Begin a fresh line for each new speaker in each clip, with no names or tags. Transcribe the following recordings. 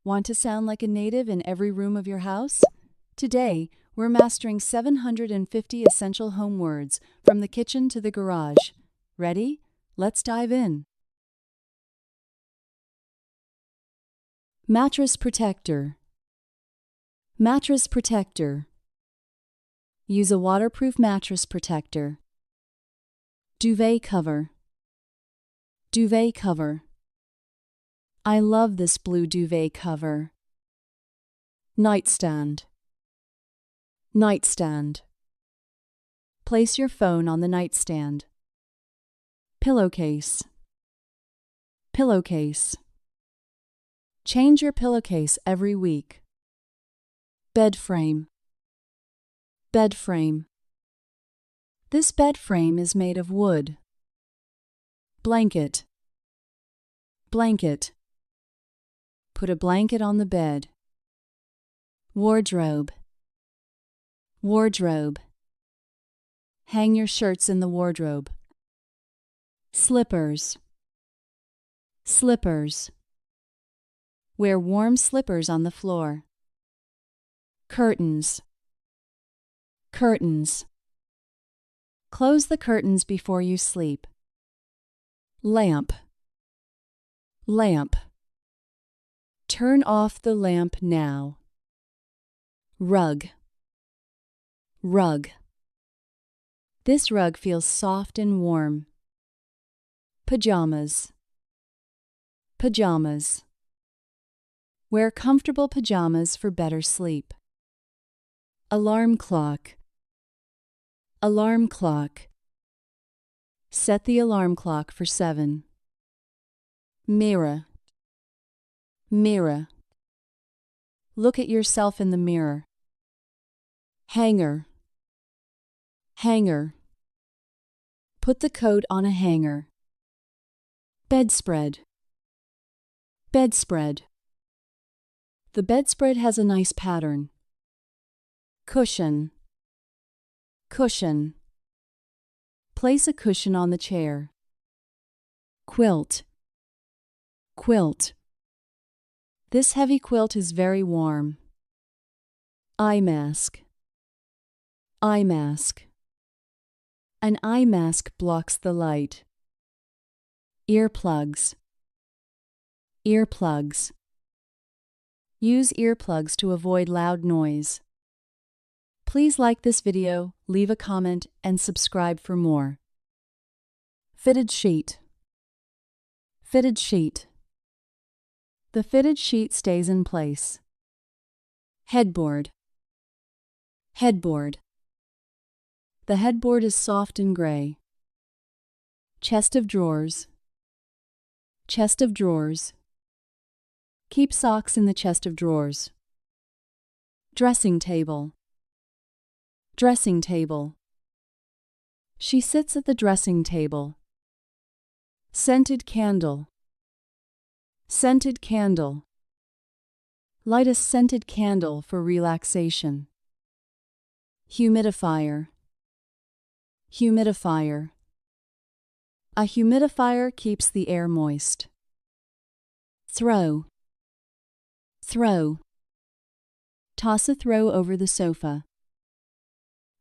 Want to sound like a native in every room of your house? Today, we're mastering 750 essential home words from the kitchen to the garage. Ready? Let's dive in. Mattress protector. Mattress protector. Use a waterproof mattress protector. Duvet cover. Duvet cover. I love this blue duvet cover. Nightstand. Nightstand. Place your phone on the nightstand. Pillowcase. Pillowcase. Change your pillowcase every week. Bed frame. Bed frame. This bed frame is made of wood. Blanket. Blanket. Put a blanket on the bed. Wardrobe. Wardrobe. Hang your shirts in the wardrobe. Slippers. Slippers. Wear warm slippers on the floor. Curtains. Curtains. Close the curtains before you sleep. Lamp. Lamp. Turn off the lamp now. Rug. Rug. This rug feels soft and warm. Pajamas. Pajamas. Wear comfortable pajamas for better sleep. Alarm clock. Alarm clock. Set the alarm clock for 7. Mirror. Mirror. Look at yourself in the mirror. Hanger. Hanger. Put the coat on a hanger. Bedspread. Bedspread. The bedspread has a nice pattern. Cushion. Cushion. Place a cushion on the chair. Quilt. Quilt. This heavy quilt is very warm. Eye mask. Eye mask. An eye mask blocks the light. Earplugs. Earplugs. Use earplugs to avoid loud noise. Please like this video, leave a comment, and subscribe for more. Fitted sheet. Fitted sheet. The fitted sheet stays in place. Headboard. Headboard. The headboard is soft and gray. Chest of drawers. Chest of drawers. Keep socks in the chest of drawers. Dressing table. Dressing table. She sits at the dressing table. Scented candle. Scented candle. Light a scented candle for relaxation. Humidifier. Humidifier. A humidifier keeps the air moist. Throw. Throw. Toss a throw over the sofa.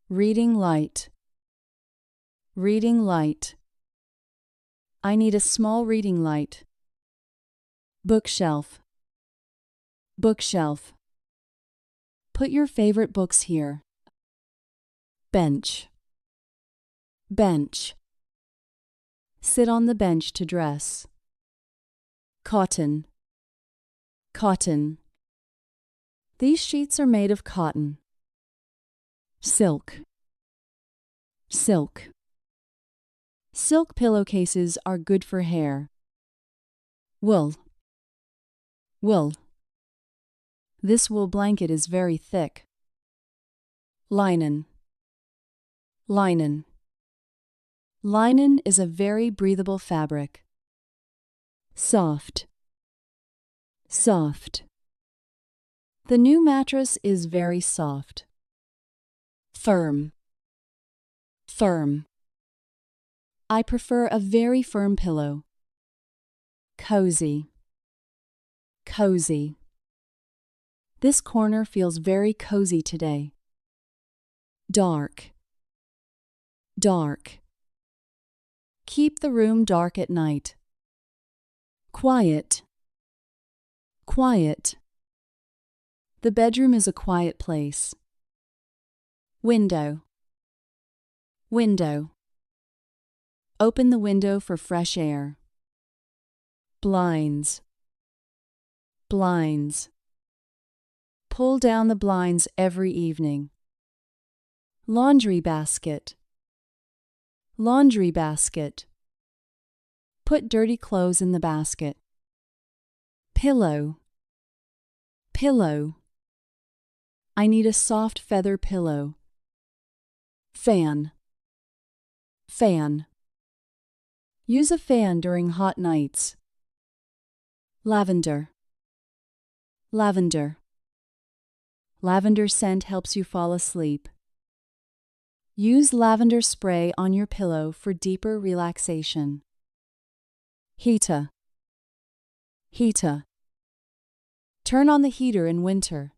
Reading light. Reading light. I need a small reading light. Bookshelf. Bookshelf. Put your favorite books here. Bench. Bench. Sit on the bench to dress. Cotton. Cotton. These sheets are made of cotton. Silk. Silk. Silk pillowcases are good for hair. Wool. Wool. This wool blanket is very thick. Linen. Linen. Linen is a very breathable fabric. Soft. Soft. The new mattress is very soft. Firm. Firm. I prefer a very firm pillow. Cozy. Cozy. This corner feels very cozy today. Dark. Dark. Keep the room dark at night. Quiet. Quiet. The bedroom is a quiet place. Window. Window. Open the window for fresh air. Blinds. Blinds. Pull down the blinds every evening. Laundry basket. Laundry basket. Put dirty clothes in the basket. Pillow. Pillow. I need a soft feather pillow. Fan. Fan. Use a fan during hot nights. Lavender. Lavender. Lavender scent helps you fall asleep. Use lavender spray on your pillow for deeper relaxation. Heater. Heater. Turn on the heater in winter.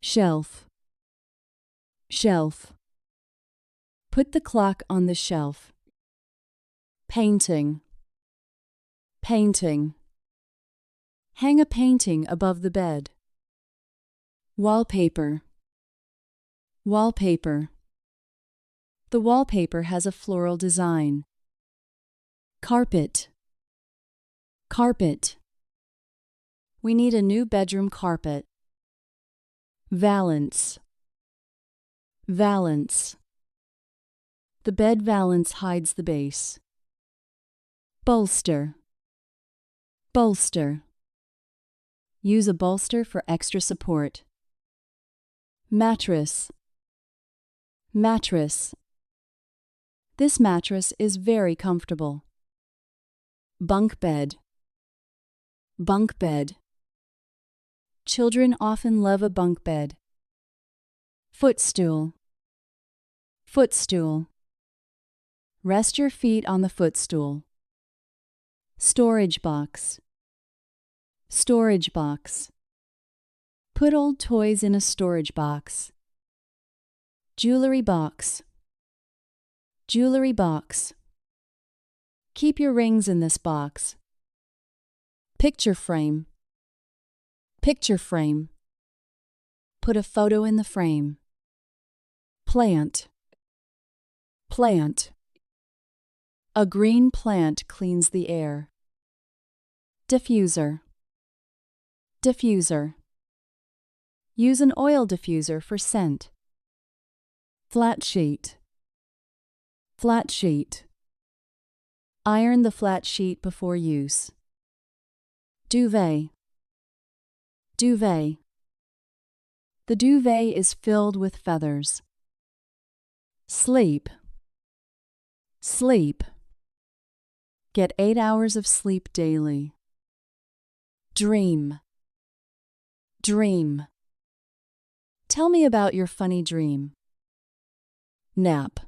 Shelf. Shelf. Put the clock on the shelf. Painting. Painting. Hang a painting above the bed. Wallpaper. Wallpaper. The wallpaper has a floral design. Carpet. Carpet. We need a new bedroom carpet. Valance. Valance. The bed valance hides the base. Bolster. Bolster. Use a bolster for extra support. Mattress. Mattress. This mattress is very comfortable. Bunk bed. Bunk bed. Children often love a bunk bed. Footstool. Footstool. Rest your feet on the footstool. Storage box. Storage box. Put old toys in a storage box. Jewelry box. Jewelry box. Keep your rings in this box. Picture frame. Picture frame. Put a photo in the frame. Plant. Plant. A green plant cleans the air. Diffuser. Diffuser. Use an oil diffuser for scent. Flat sheet. Flat sheet. Iron the flat sheet before use. Duvet. Duvet. The duvet is filled with feathers. Sleep. Sleep. Get 8 hours of sleep daily. Dream. Dream. Tell me about your funny dream. Nap.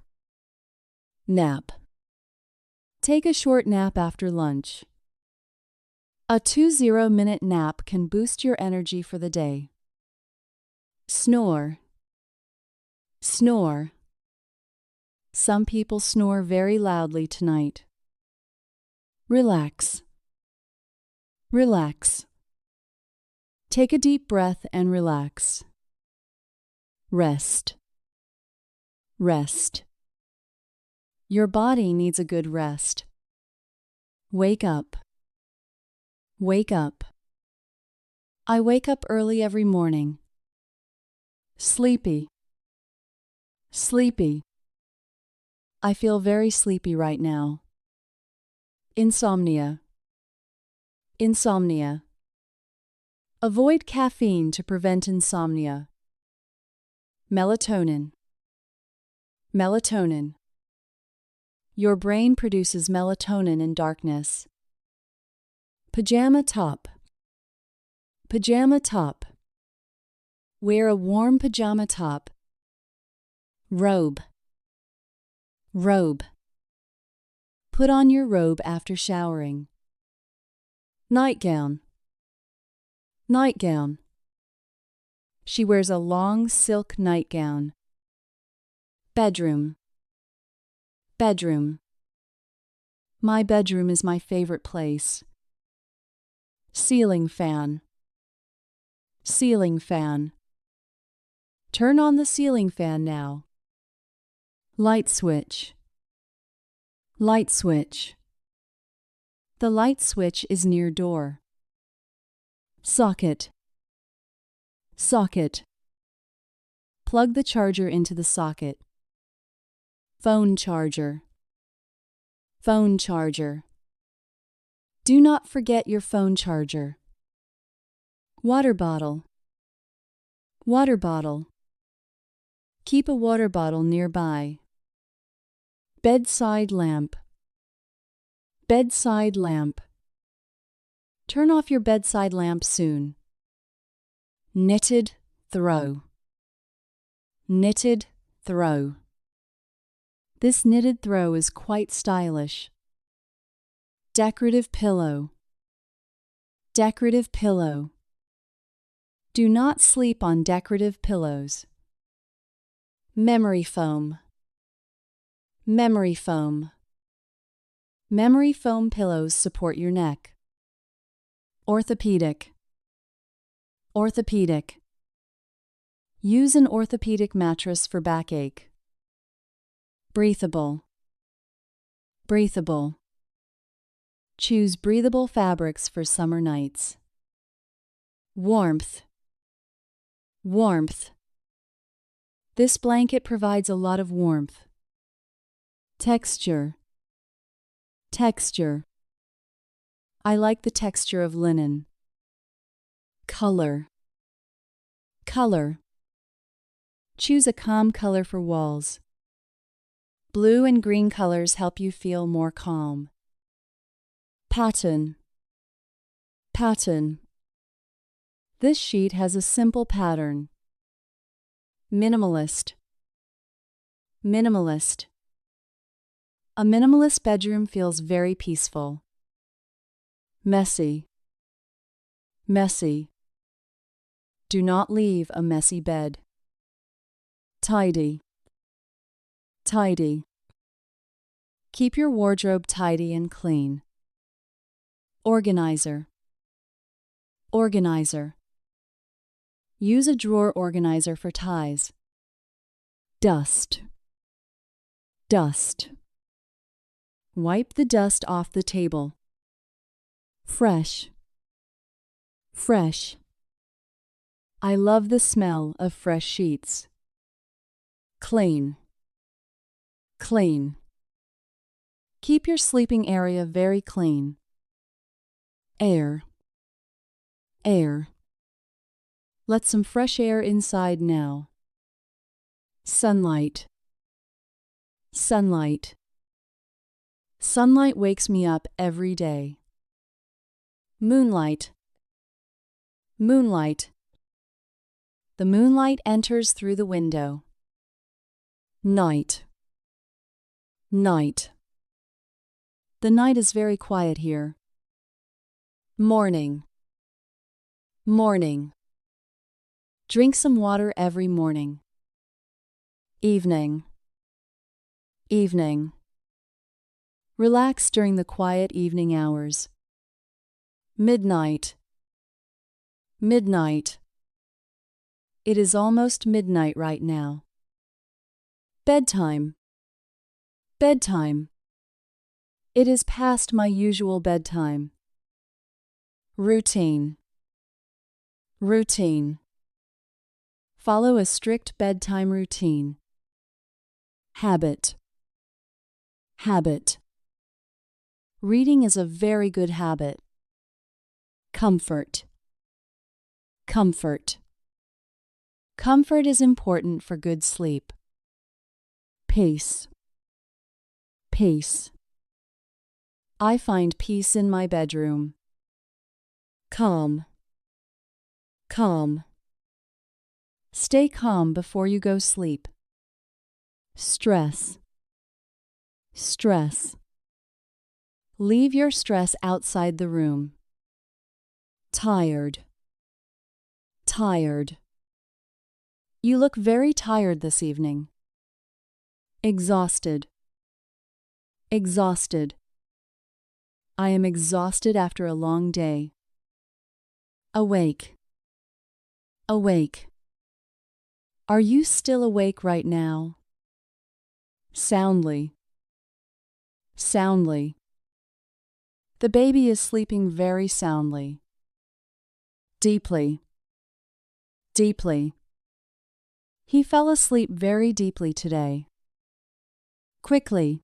Nap. Take a short nap after lunch. A 20-minute nap can boost your energy for the day. Snore. Snore. Some people snore very loudly tonight. Relax. Relax. Take a deep breath and relax. Rest. Rest. Your body needs a good rest. Wake up. Wake up. I wake up early every morning. Sleepy. Sleepy. I feel very sleepy right now. Insomnia. Insomnia. Avoid caffeine to prevent insomnia. Melatonin. Melatonin. Your brain produces melatonin in darkness. Pajama top. Pajama top. Wear a warm pajama top. Robe. Robe. Put on your robe after showering. Nightgown. Nightgown. She wears a long silk nightgown. Bedroom. Bedroom. My bedroom is my favorite place. Ceiling fan. Ceiling fan. Turn on the ceiling fan now. Light switch. Light switch. The light switch is near door. Socket. Socket. Plug the charger into the socket. Phone charger. Phone charger. Do not forget your phone charger. Water bottle. Water bottle. Keep a water bottle nearby. Bedside lamp. Bedside lamp. Turn off your bedside lamp soon. Knitted throw. Knitted throw. This knitted throw is quite stylish. Decorative pillow. Decorative pillow. Do not sleep on decorative pillows. Memory foam. Memory foam. Memory foam pillows support your neck. Orthopedic. Orthopedic. Use an orthopedic mattress for backache. Breathable. Breathable. Choose breathable fabrics for summer nights. Warmth. Warmth. This blanket provides a lot of warmth. Texture. Texture. I like the texture of linen. Color. Color. Choose a calm color for walls. Blue and green colors help you feel more calm. Pattern. Pattern. This sheet has a simple pattern. Minimalist. Minimalist. A minimalist bedroom feels very peaceful. Messy. Messy. Do not leave a messy bed. Tidy. Tidy. Keep your wardrobe tidy and clean. Organizer. Organizer. Use a drawer organizer for ties. Dust. Dust. Wipe the dust off the table. Fresh. Fresh. I love the smell of fresh sheets. Clean. Clean. Keep your sleeping area very clean. Air. Air. Let some fresh air inside now. Sunlight. Sunlight. Sunlight wakes me up every day. Moonlight. Moonlight. The moonlight enters through the window. Night. Night. The night is very quiet here. Morning. Morning. Drink some water every morning. Evening. Evening. Relax during the quiet evening hours. Midnight. Midnight. It is almost midnight right now. Bedtime. Bedtime. It is past my usual bedtime. Routine. Routine. Follow a strict bedtime routine. Habit. Habit. Reading is a very good habit. Comfort. Comfort. Comfort is important for good sleep. Peace. Peace. I find peace in my bedroom. Calm. Calm. Stay calm before you go sleep. Stress. Stress. Leave your stress outside the room. Tired. Tired. You look very tired this evening. Exhausted. Exhausted. I am exhausted after a long day. Awake. Awake. Are you still awake right now? Soundly. Soundly. The baby is sleeping very soundly. Deeply. Deeply. He fell asleep very deeply today. Quickly.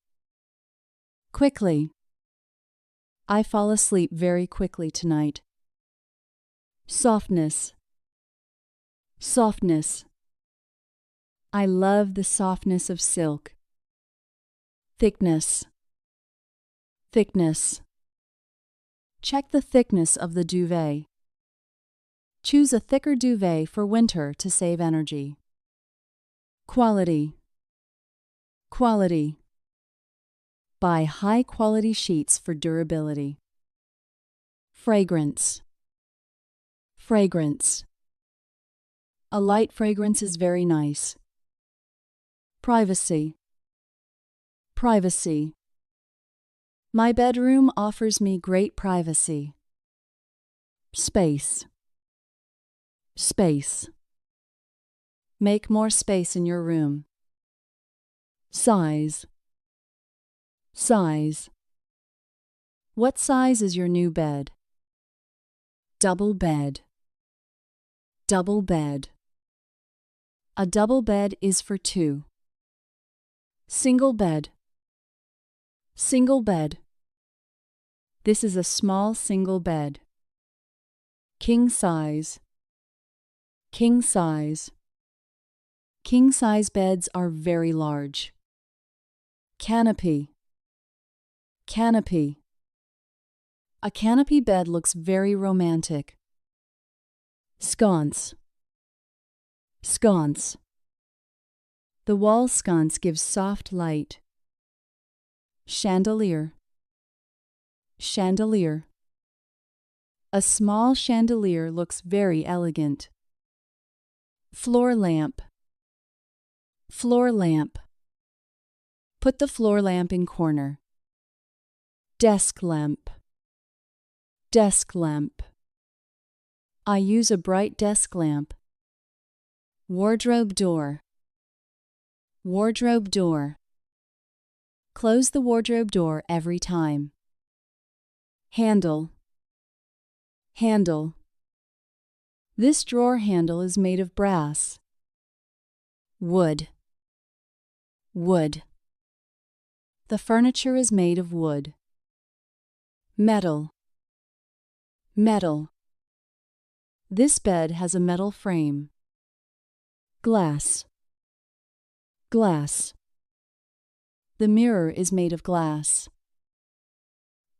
Quickly. I fall asleep very quickly tonight. Softness. Softness. I love the softness of silk. Thickness. Thickness. Check the thickness of the duvet. Choose a thicker duvet for winter to save energy. Quality. Quality. Buy high-quality sheets for durability. Fragrance. Fragrance. A light fragrance is very nice. Privacy. Privacy. My bedroom offers me great privacy. Space. Space. Make more space in your room. Size. Size. What size is your new bed? Double bed. Double bed. A double bed is for two. Single bed. Single bed. This is a small single bed. King size. King size. King size beds are very large. Canopy. Canopy. A canopy bed looks very romantic. Sconce. Sconce. The wall sconce gives soft light. Chandelier. Chandelier. A small chandelier looks very elegant. Floor lamp. Floor lamp. Put the floor lamp in corner. Desk lamp. Desk lamp. I use a bright desk lamp. Wardrobe door. Wardrobe door. Close the wardrobe door every time. Handle. Handle. This drawer handle is made of brass. Wood. Wood. The furniture is made of wood. Metal. Metal. This bed has a metal frame. Glass. Glass. The mirror is made of glass.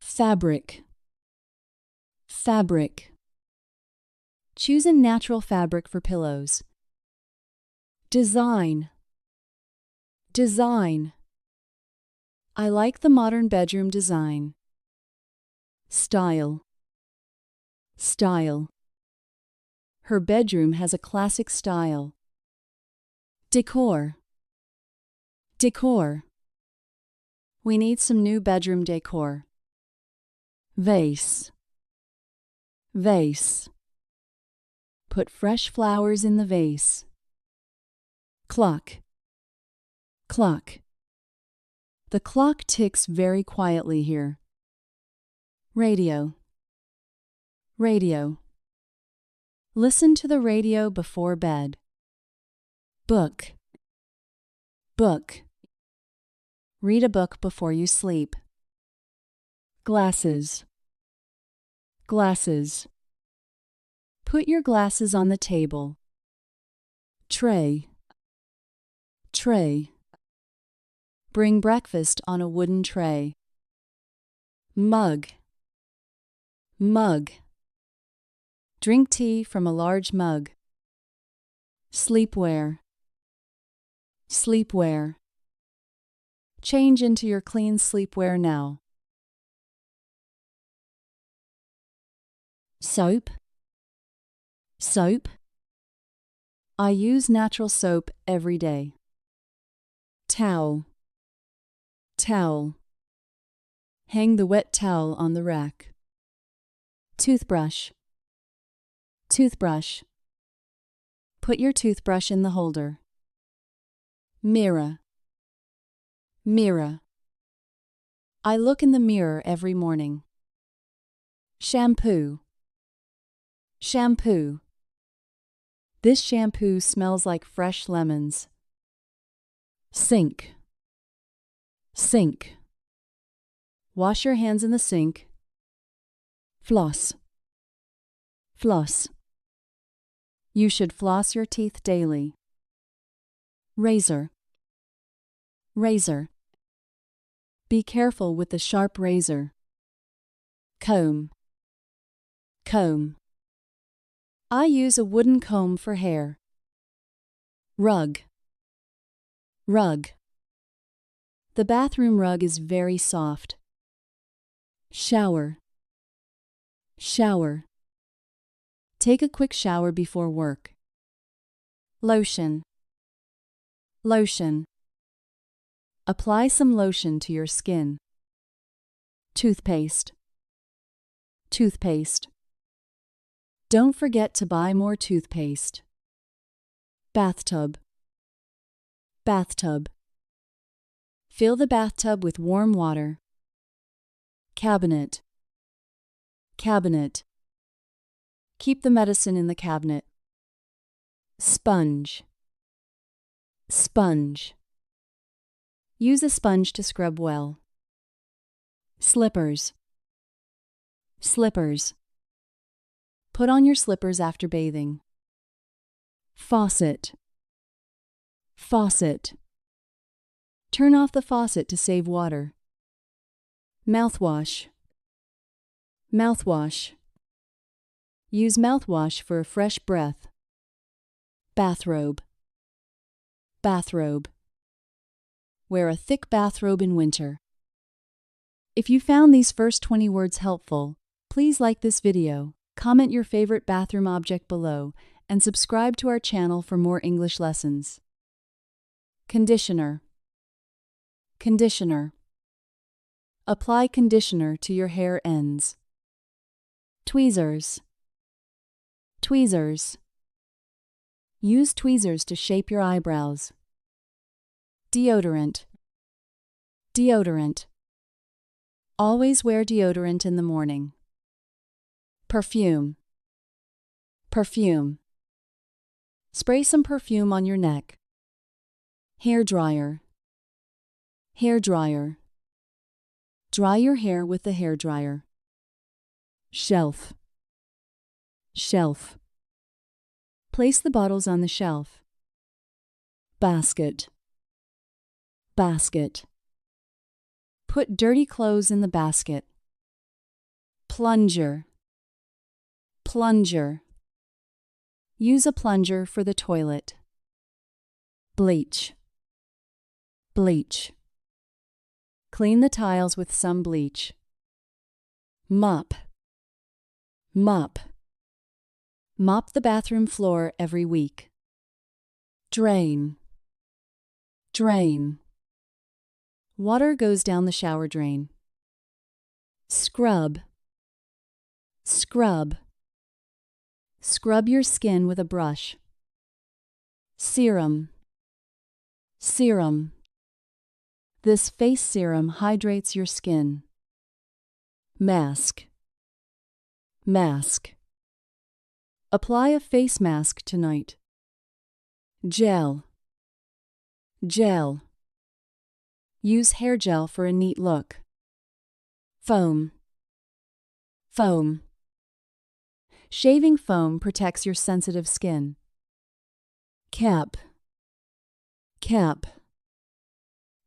Fabric. Fabric. Choose a natural fabric for pillows. Design. Design. I like the modern bedroom design. Style. Style. Her bedroom has a classic style. Decor. Decor. We need some new bedroom decor. Vase. Vase. Put fresh flowers in the vase. Clock. Clock. The clock ticks very quietly here. Radio. Radio. Listen to the radio before bed. Book. Book. Read a book before you sleep. Glasses. Glasses. Put your glasses on the table. Tray. Tray. Bring breakfast on a wooden tray. Mug. Mug. Drink tea from a large mug. Sleepwear. Sleepwear. Change into your clean sleepwear now. Soap. Soap. I use natural soap every day. Towel. Towel. Hang the wet towel on the rack. Toothbrush. Toothbrush. Put your toothbrush in the holder. Mirror. Mirror. I look in the mirror every morning. Shampoo. Shampoo. This shampoo smells like fresh lemons. Sink. Sink. Wash your hands in the sink. Floss. Floss. You should floss your teeth daily. Razor. Razor. Be careful with the sharp razor. Comb. Comb. I use a wooden comb for hair. Rug. Rug. The bathroom rug is very soft. Shower. Shower. Take a quick shower before work. Lotion. Lotion. Apply some lotion to your skin. Toothpaste. Toothpaste. Don't forget to buy more toothpaste. Bathtub. Bathtub. Fill the bathtub with warm water. Cabinet. Cabinet. Keep the medicine in the cabinet. Sponge. Sponge. Use a sponge to scrub well. Slippers. Slippers. Put on your slippers after bathing. Faucet. Faucet. Turn off the faucet to save water. Mouthwash. Mouthwash. Use mouthwash for a fresh breath. Bathrobe. Bathrobe. Wear a thick bathrobe in winter. If you found these first 20 words helpful, please like this video, comment your favorite bathroom object below, and subscribe to our channel for more English lessons. Conditioner. Conditioner. Apply conditioner to your hair ends. Tweezers. Tweezers. Use tweezers to shape your eyebrows. Deodorant. Deodorant. Always wear deodorant in the morning. Perfume. Perfume. Spray some perfume on your neck. Hair dryer. Hair dryer. Dry your hair with the hair dryer. Shelf. Shelf. Place the bottles on the shelf. Basket. Basket. Put dirty clothes in the basket. Plunger. Plunger. Use a plunger for the toilet. Bleach. Bleach. Clean the tiles with some bleach. Mop. Mop. Mop the bathroom floor every week. Drain. Drain. Water goes down the shower drain. Scrub. Scrub. Scrub your skin with a brush. Serum. Serum. This face serum hydrates your skin. Mask. Mask. Apply a face mask tonight. Gel. Gel. Use hair gel for a neat look. Foam. Foam. Shaving foam protects your sensitive skin. Cap. Cap.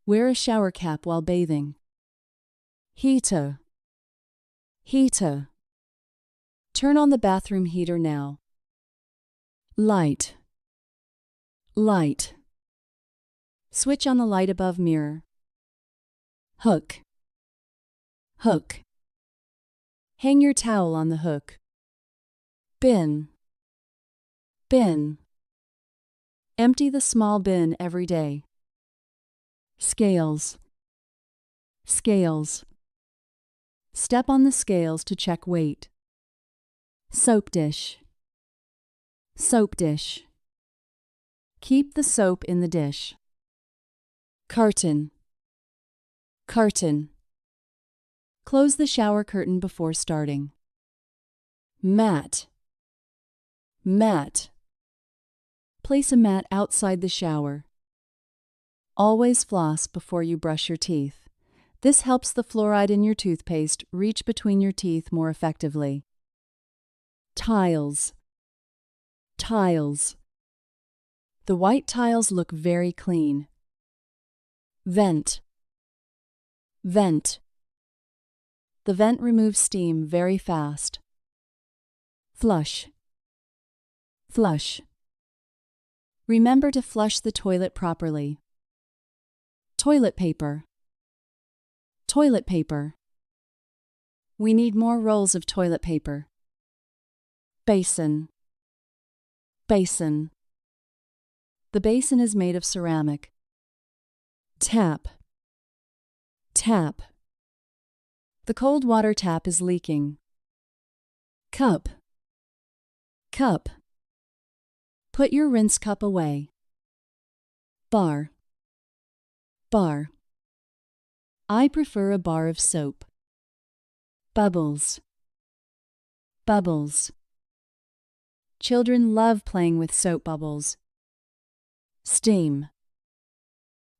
Wear a shower cap while bathing. Heater. Heater. Turn on the bathroom heater now. Light. Light. Switch on the light above mirror. Hook. Hook. Hang your towel on the hook. Bin. Bin. Empty the small bin every day. Scales. Scales. Step on the scales to check weight. Soap dish. Soap dish. Keep the soap in the dish. Curtain. Curtain. Close the shower curtain before starting. Mat. Mat. Place a mat outside the shower. Always floss before you brush your teeth. This helps the fluoride in your toothpaste reach between your teeth more effectively. Tiles. Tiles. The white tiles look very clean. Vent. Vent. The vent removes steam very fast. Flush. Flush. Remember to flush the toilet properly. Toilet paper. Toilet paper. We need more rolls of toilet paper. Basin. Basin. The basin is made of ceramic. Tap. Tap. The cold water tap is leaking. Cup. Cup. Put your rinse cup away. Bar. Bar. I prefer a bar of soap. Bubbles. Bubbles. Children love playing with soap bubbles. Steam.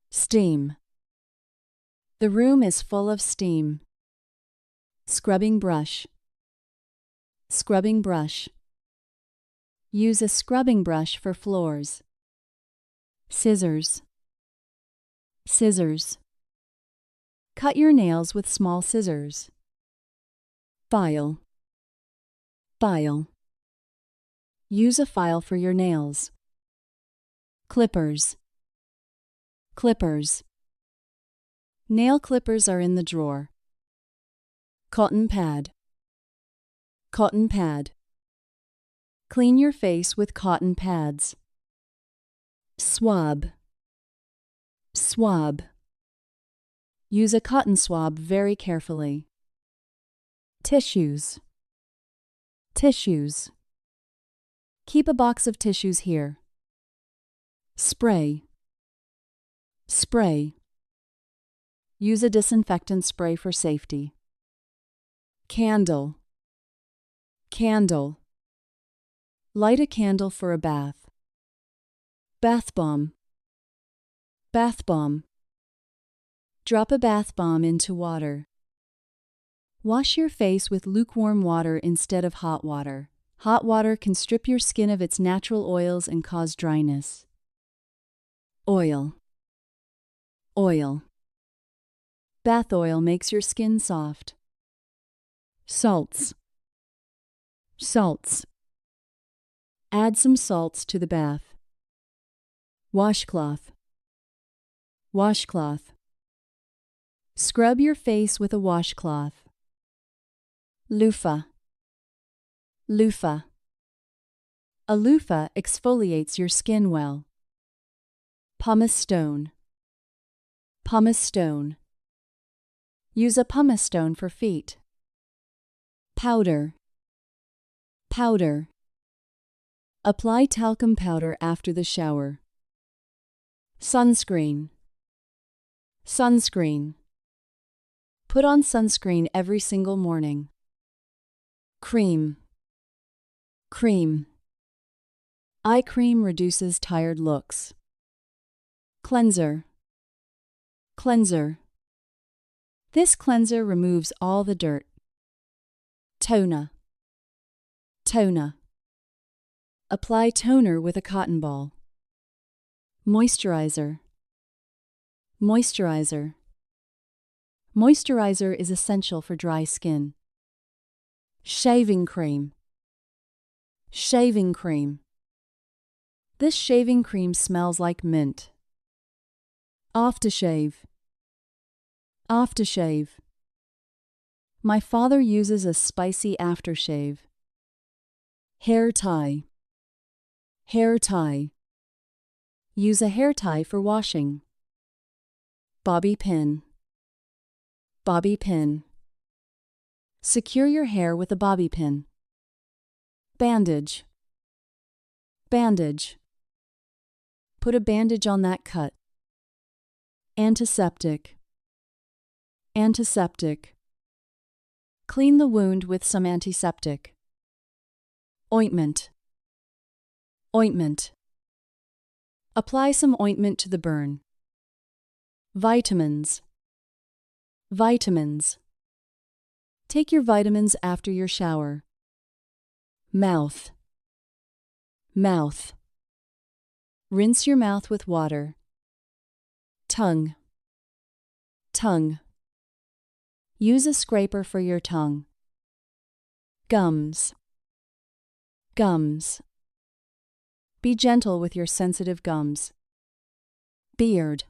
Steam. The room is full of steam. Scrubbing brush. Scrubbing brush. Use a scrubbing brush for floors. Scissors. Scissors. Cut your nails with small scissors. File. File. Use a file for your nails. Clippers. Clippers. Nail clippers are in the drawer. Cotton pad. Cotton pad. Clean your face with cotton pads. Swab. Swab. Use a cotton swab very carefully. Tissues. Tissues. Keep a box of tissues here. Spray. Spray. Use a disinfectant spray for safety. Candle. Candle. Light a candle for a bath. Bath bomb. Bath bomb. Drop a bath bomb into water. Wash your face with lukewarm water instead of hot water. Hot water can strip your skin of its natural oils and cause dryness. Oil. Oil. Bath oil makes your skin soft. Salts. Salts. Add some salts to the bath. Washcloth. Washcloth. Scrub your face with a washcloth. Loofah. Loofah. A loofah exfoliates your skin well. Pumice stone. Pumice stone. Use a pumice stone for feet. Powder. Powder. Apply talcum powder after the shower. Sunscreen. Sunscreen. Put on sunscreen every single morning. Cream. Cream. Eye cream reduces tired looks. Cleanser. Cleanser. This cleanser removes all the dirt. Toner. Toner. Apply toner with a cotton ball. Moisturizer. Moisturizer. Moisturizer is essential for dry skin. Shaving cream. Shaving cream. This shaving cream smells like mint. Aftershave. Aftershave. My father uses a spicy aftershave. Hair tie. Hair tie. Use a hair tie for washing. Bobby pin. Bobby pin. Secure your hair with a bobby pin. Bandage. Bandage. Put a bandage on that cut. Antiseptic. Antiseptic. Clean the wound with some antiseptic. Ointment. Ointment. Apply some ointment to the burn. Vitamins. Vitamins. Take your vitamins after your shower. Mouth. Mouth. Rinse your mouth with water. Tongue. Tongue. Use a scraper for your tongue. Gums. Gums. Be gentle with your sensitive gums. Beard.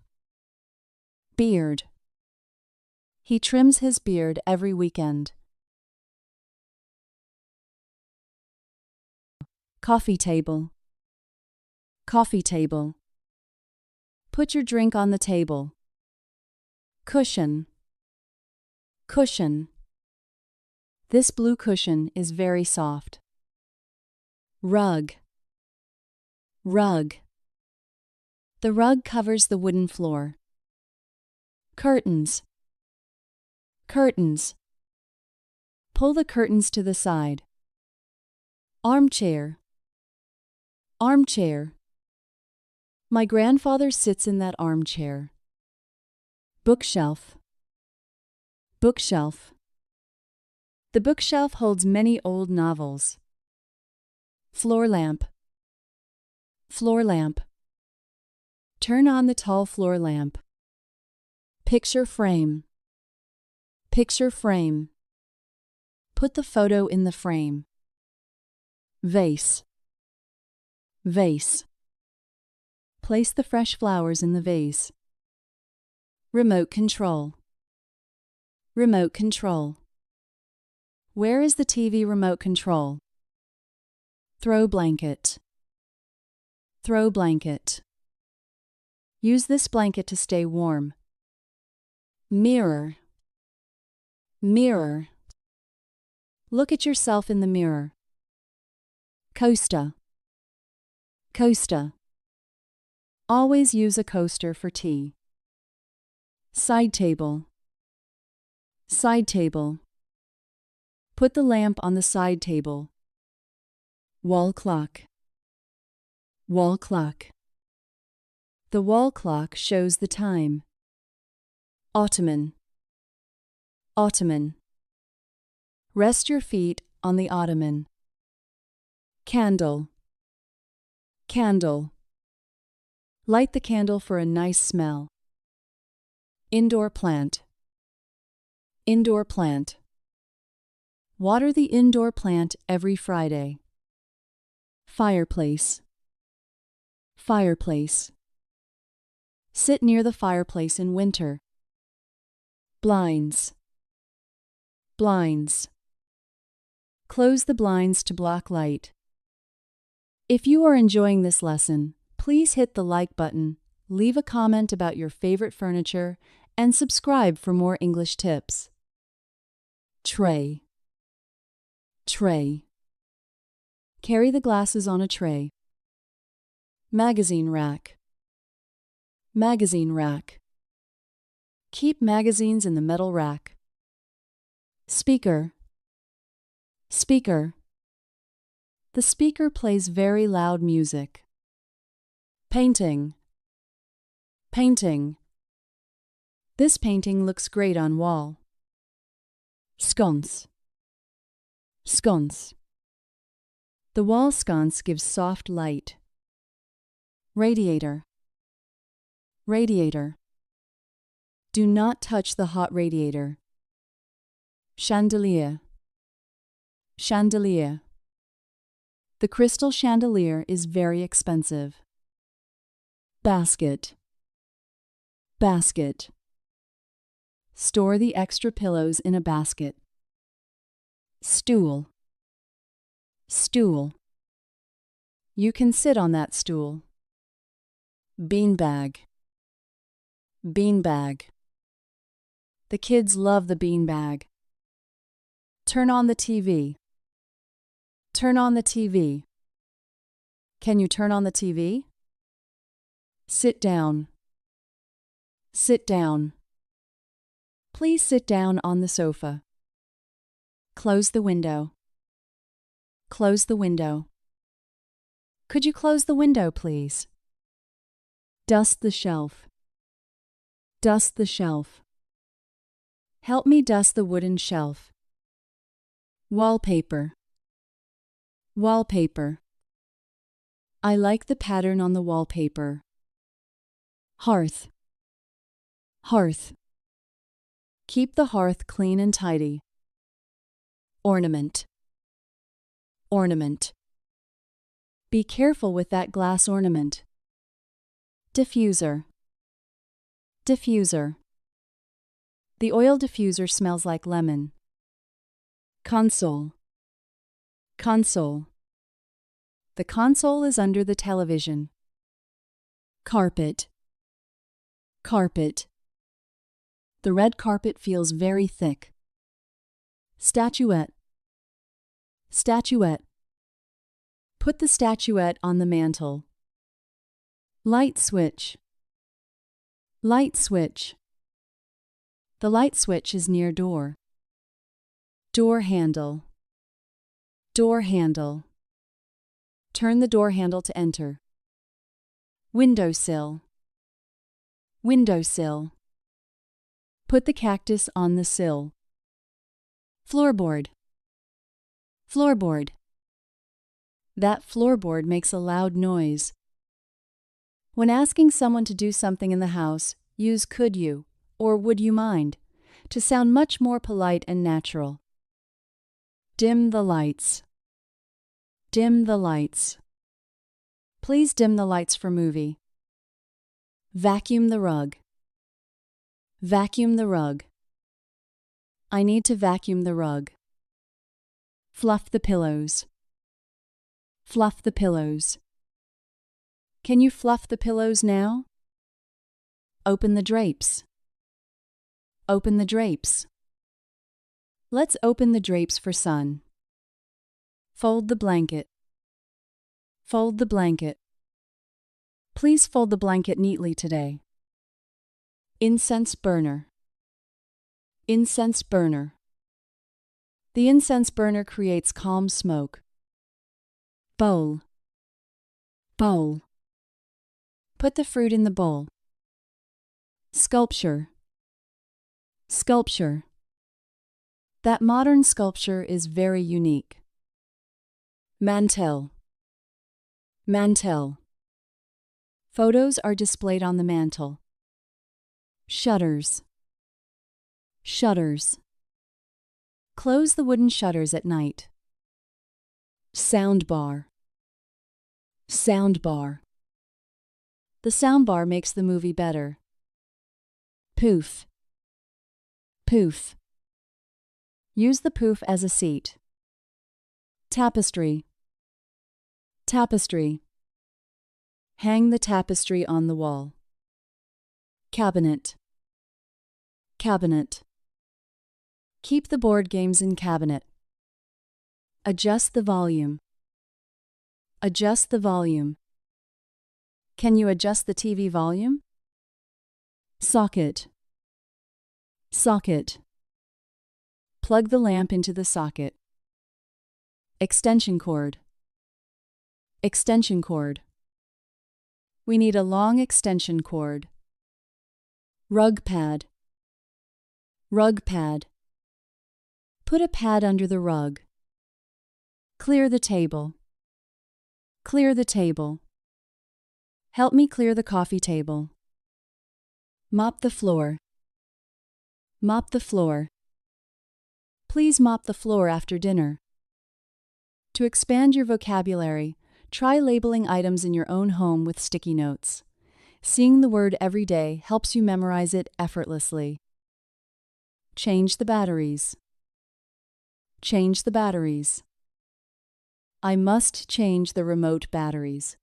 Beard. He trims his beard every weekend. Coffee table. Coffee table. Put your drink on the table. Cushion. Cushion. This blue cushion is very soft. Rug. Rug. The rug covers the wooden floor. Curtains. Curtains. Pull the curtains to the side. Armchair. Armchair. My grandfather sits in that armchair. Bookshelf. Bookshelf. The bookshelf holds many old novels. Floor lamp. Floor lamp. Turn on the tall floor lamp. Picture frame. Picture frame. Put the photo in the frame. Vase. Vase. Place the fresh flowers in the vase. Remote control. Remote control. Where is the TV remote control? Throw blanket. Throw blanket. Use this blanket to stay warm. Mirror. Mirror. Look at yourself in the mirror. Coaster. Coaster. Always use a coaster for tea. Side table. Side table. Put the lamp on the side table. Wall clock. Wall clock. The wall clock shows the time. Ottoman. Ottoman. Rest your feet on the ottoman. Candle. Candle. Light the candle for a nice smell. Indoor plant. Indoor plant. Water the indoor plant every Friday. Fireplace. Fireplace. Sit near the fireplace in winter. Blinds. Blinds. Close the blinds to block light. If you are enjoying this lesson, please hit the like button, leave a comment about your favorite furniture, and subscribe for more English tips. Tray. Tray. Carry the glasses on a tray. Magazine rack. Magazine rack. Keep magazines in the metal rack. Speaker. Speaker. The speaker plays very loud music. Painting. Painting. This painting looks great on wall. Sconce. Sconce. The wall sconce gives soft light. Radiator. Radiator. Do not touch the hot radiator. Chandelier. Chandelier. The crystal chandelier is very expensive. Basket. Basket. Store the extra pillows in a basket. Stool. Stool. You can sit on that stool. Beanbag. Beanbag. The kids love the beanbag. Turn on the TV. Turn on the TV. Can you turn on the TV? Sit down. Sit down. Please sit down on the sofa. Close the window. Close the window. Could you close the window, please? Dust the shelf. Dust the shelf. Help me dust the wooden shelf. Wallpaper. Wallpaper. I like the pattern on the wallpaper. Hearth. Hearth. Keep the hearth clean and tidy. Ornament. Ornament. Be careful with that glass ornament. Diffuser. Diffuser. The oil diffuser smells like lemon. Console. Console. The console is under the television. Carpet. Carpet. The red carpet feels very thick. Statuette. Statuette. Put the statuette on the mantel. Light switch. Light switch. The light switch is near door. Door handle. Door handle. Turn the door handle to enter. Windowsill. Windowsill. Put the cactus on the sill. Floorboard. Floorboard. That floorboard makes a loud noise. When asking someone to do something in the house, use could you or would you mind to sound much more polite and natural. Dim the lights. Dim the lights. Please dim the lights for movie. Vacuum the rug. Vacuum the rug. I need to vacuum the rug. Fluff the pillows. Fluff the pillows. Can you fluff the pillows now? Open the drapes. Open the drapes. Let's open the drapes for sun. Fold the blanket. Fold the blanket. Please fold the blanket neatly today. Incense burner. Incense burner. The incense burner creates calm smoke. Bowl. Bowl. Put the fruit in the bowl. Sculpture. Sculpture. That modern sculpture is very unique. Mantel. Mantel. Photos are displayed on the mantel. Shutters. Shutters. Close the wooden shutters at night. Soundbar. Soundbar. The soundbar makes the movie better. Poof. Poof. Use the poof as a seat. Tapestry. Tapestry. Hang the tapestry on the wall. Cabinet. Cabinet. Keep the board games in cabinet. Adjust the volume. Adjust the volume. Can you adjust the TV volume? Socket. Socket. Plug the lamp into the socket. Extension cord. Extension cord. We need a long extension cord. Rug pad. Rug pad. Put a pad under the rug. Clear the table. Clear the table. Help me clear the coffee table. Mop the floor. Mop the floor. Please mop the floor after dinner. To expand your vocabulary, try labeling items in your own home with sticky notes. Seeing the word every day helps you memorize it effortlessly. Change the batteries. Change the batteries. I must change the remote batteries.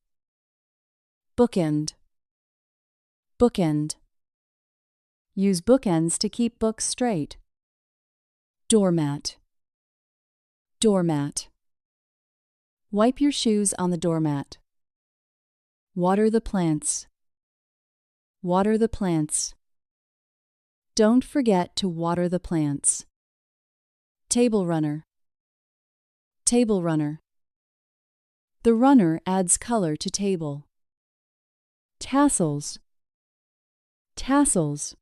Bookend. Bookend. Use bookends to keep books straight. Doormat. Doormat. Wipe your shoes on the doormat. Water the plants. Water the plants. Don't forget to water the plants. Table runner. Table runner. The runner adds color to table. Tassels. Tassels.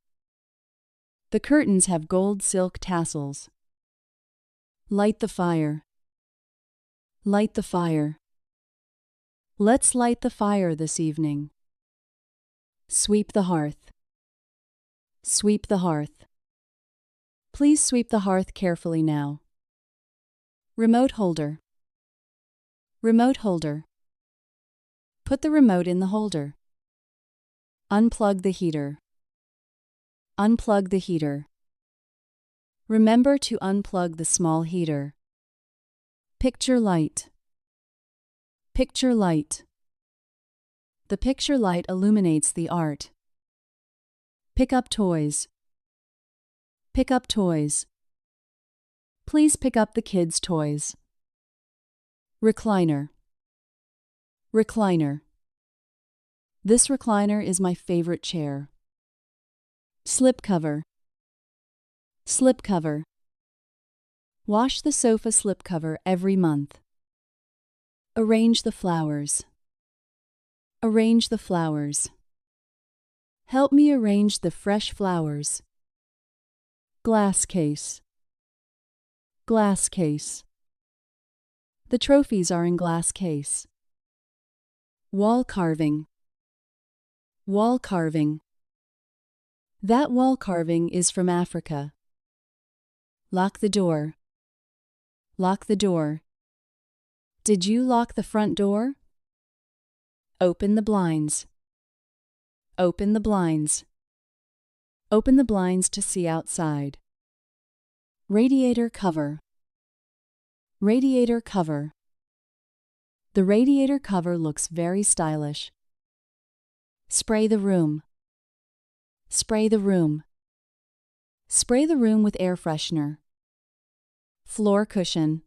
The curtains have gold silk tassels. Light the fire. Light the fire. Let's light the fire this evening. Sweep the hearth. Sweep the hearth. Please sweep the hearth carefully now. Remote holder. Remote holder. Put the remote in the holder. Unplug the heater. Unplug the heater. Remember to unplug the small heater. Picture light. Picture light. The picture light illuminates the art. Pick up toys. Pick up toys. Please pick up the kids' toys. Recliner. Recliner. This recliner is my favorite chair. Slipcover. Slipcover. Wash the sofa slipcover every month. Arrange the flowers. Arrange the flowers. Help me arrange the fresh flowers. Glass case. Glass case. The trophies are in glass case. Wall carving. Wall carving. That wall carving is from Africa. Lock the door. Lock the door. Did you lock the front door? Open the blinds. Open the blinds. Open the blinds to see outside. Radiator cover. Radiator cover. The radiator cover looks very stylish. Spray the room. Spray the room. Spray the room with air freshener. Floor cushion.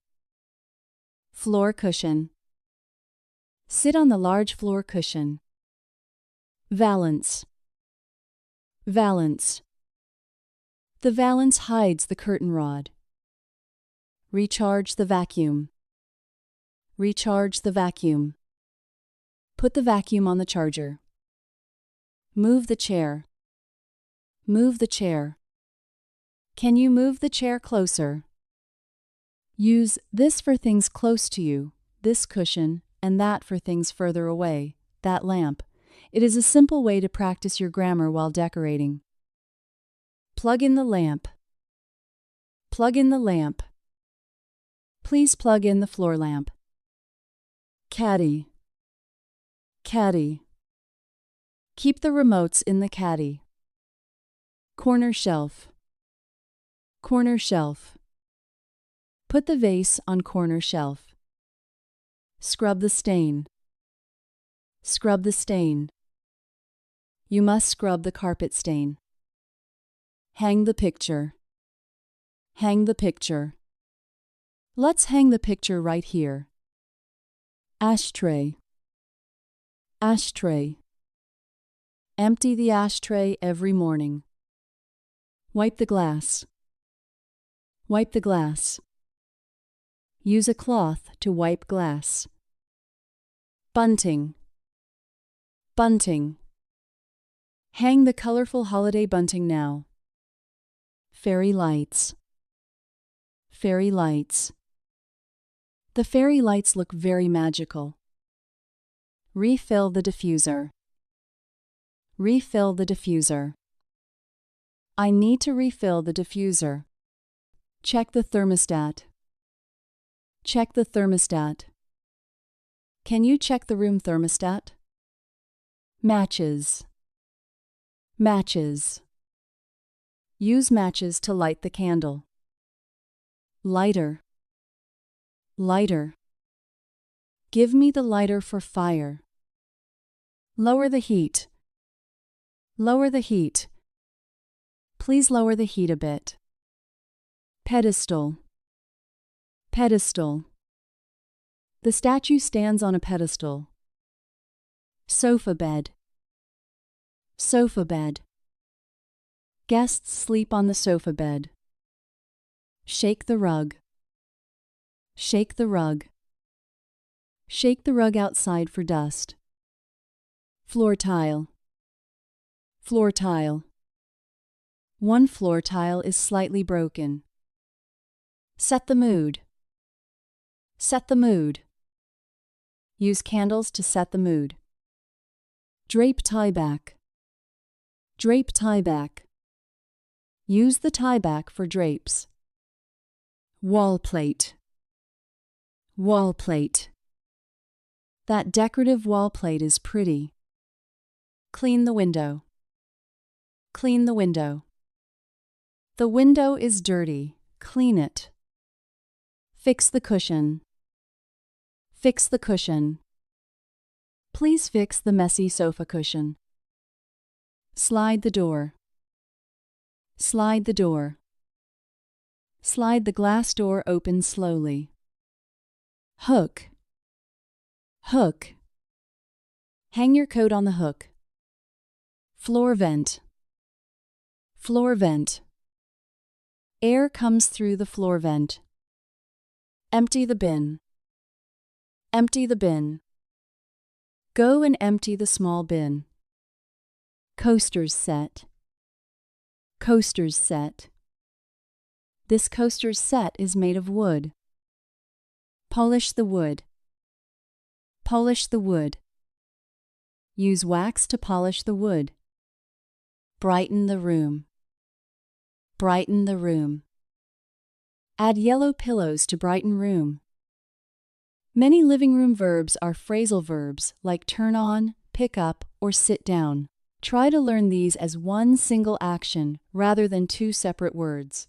Floor cushion. Sit on the large floor cushion. Valance. Valance. The valance hides the curtain rod. Recharge the vacuum. Recharge the vacuum. Put the vacuum on the charger. Move the chair. Move the chair. Can you move the chair closer? Use this for things close to you, this cushion, and that for things further away, that lamp. It is a simple way to practice your grammar while decorating. Plug in the lamp. Plug in the lamp. Please plug in the floor lamp. Caddy. Caddy. Keep the remotes in the caddy. Corner shelf. Corner shelf. Put the vase on corner shelf. Scrub the stain. Scrub the stain. You must scrub the carpet stain. Hang the picture. Hang the picture. Let's hang the picture right here. Ashtray. Ashtray. Empty the ashtray every morning. Wipe the glass. Wipe the glass. Use a cloth to wipe glass. Bunting. Bunting. Hang the colorful holiday bunting now. Fairy lights. Fairy lights. The fairy lights look very magical. Refill the diffuser. Refill the diffuser. I need to refill the diffuser. Check the thermostat. Check the thermostat. Can you check the room thermostat? Matches. Matches. Use matches to light the candle. Lighter. Lighter. Give me the lighter for fire. Lower the heat. Lower the heat. Please lower the heat a bit. Pedestal. Pedestal. The statue stands on a pedestal. Sofa bed. Sofa bed. Guests sleep on the sofa bed. Shake the rug. Shake the rug. Shake the rug outside for dust. Floor tile. Floor tile. One floor tile is slightly broken. Set the mood. Set the mood. Use candles to set the mood. Drape tie back. Drape tie back. Use the tie back for drapes. Wall plate. Wall plate. That decorative wall plate is pretty. Clean the window. Clean the window. The window is dirty. Clean it. Fix the cushion. Fix the cushion. Please fix the messy sofa cushion. Slide the door. Slide the door. Slide the glass door open slowly. Hook. Hook. Hang your coat on the hook. Floor vent. Floor vent. Air comes through the floor vent. Empty the bin. Empty the bin. Go and empty the small bin. Coasters set. Coasters set. This coaster's set is made of wood. Polish the wood. Polish the wood. Use wax to polish the wood. Brighten the room. Brighten the room. Add yellow pillows to brighten room. Many living room verbs are phrasal verbs like turn on, pick up, or sit down. Try to learn these as one single action rather than two separate words.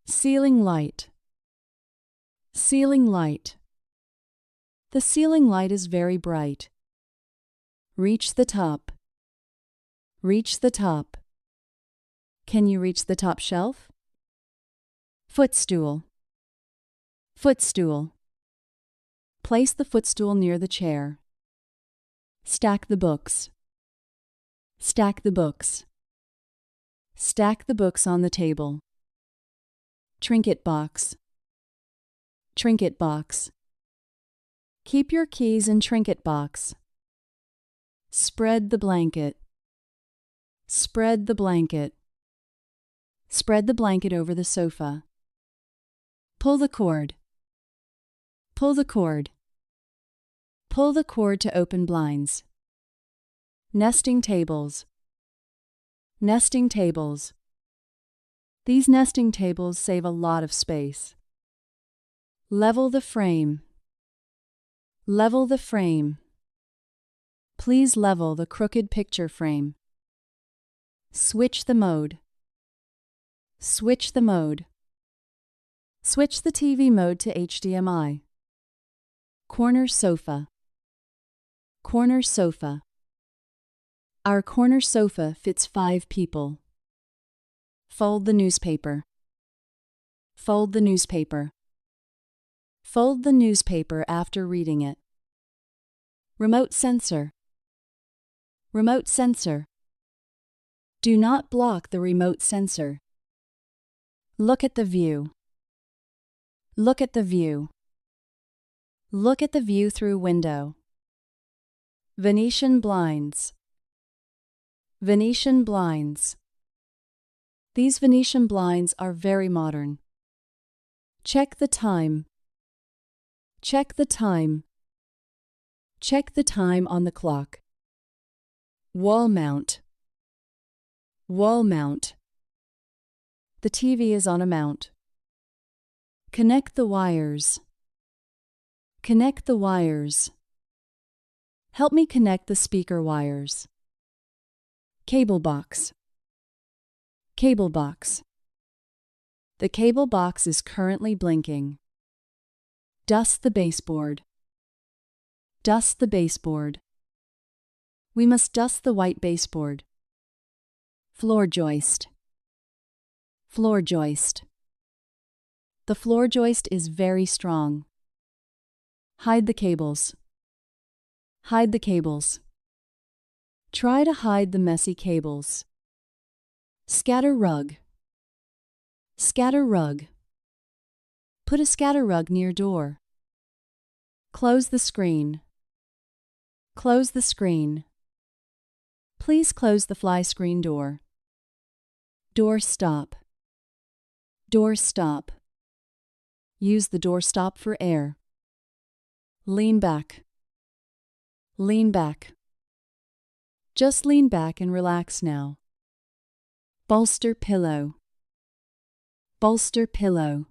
Ceiling light. Ceiling light. The ceiling light is very bright. Reach the top. Reach the top. Can you reach the top shelf? Footstool. Footstool. Place the footstool near the chair. Stack the books. Stack the books. Stack the books on the table. Trinket box. Trinket box. Keep your keys in trinket box. Spread the blanket. Spread the blanket. Spread the blanket over the sofa. Pull the cord. Pull the cord. Pull the cord to open blinds. Nesting tables. Nesting tables. These nesting tables save a lot of space. Level the frame. Level the frame. Please level the crooked picture frame. Switch the mode. Switch the mode. Switch the TV mode to HDMI. Corner sofa. Corner sofa. Our corner sofa fits 5 people. Fold the newspaper. Fold the newspaper. Fold the newspaper after reading it. Remote sensor. Remote sensor. Do not block the remote sensor. Look at the view. Look at the view. Look at the view through window. Venetian blinds. Venetian blinds. These Venetian blinds are very modern. Check the time. Check the time. Check the time on the clock. Wall mount. Wall mount. The TV is on a mount. Connect the wires. Connect the wires. Help me connect the speaker wires. Cable box. Cable box. The cable box is currently blinking. Dust the baseboard. Dust the baseboard. We must dust the white baseboard. Floor joist. Floor joist. The floor joist is very strong. Hide the cables. Hide the cables. Try to hide the messy cables. Scatter rug. Scatter rug. Put a scatter rug near door. Close the screen. Close the screen. Please close the fly screen door. Door stop. Door stop. Use the door stop for air. Lean back. Lean back. Just lean back and relax now. Bolster pillow. Bolster pillow.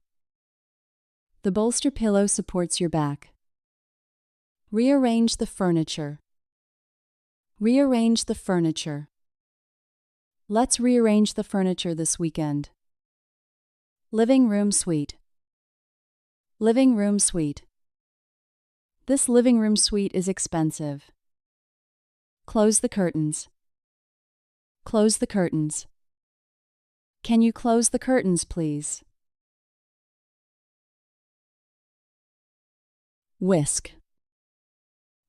The bolster pillow supports your back. Rearrange the furniture. Rearrange the furniture. Let's rearrange the furniture this weekend. Living room suite. Living room suite. This living room suite is expensive. Close the curtains. Close the curtains. Can you close the curtains, please? Whisk.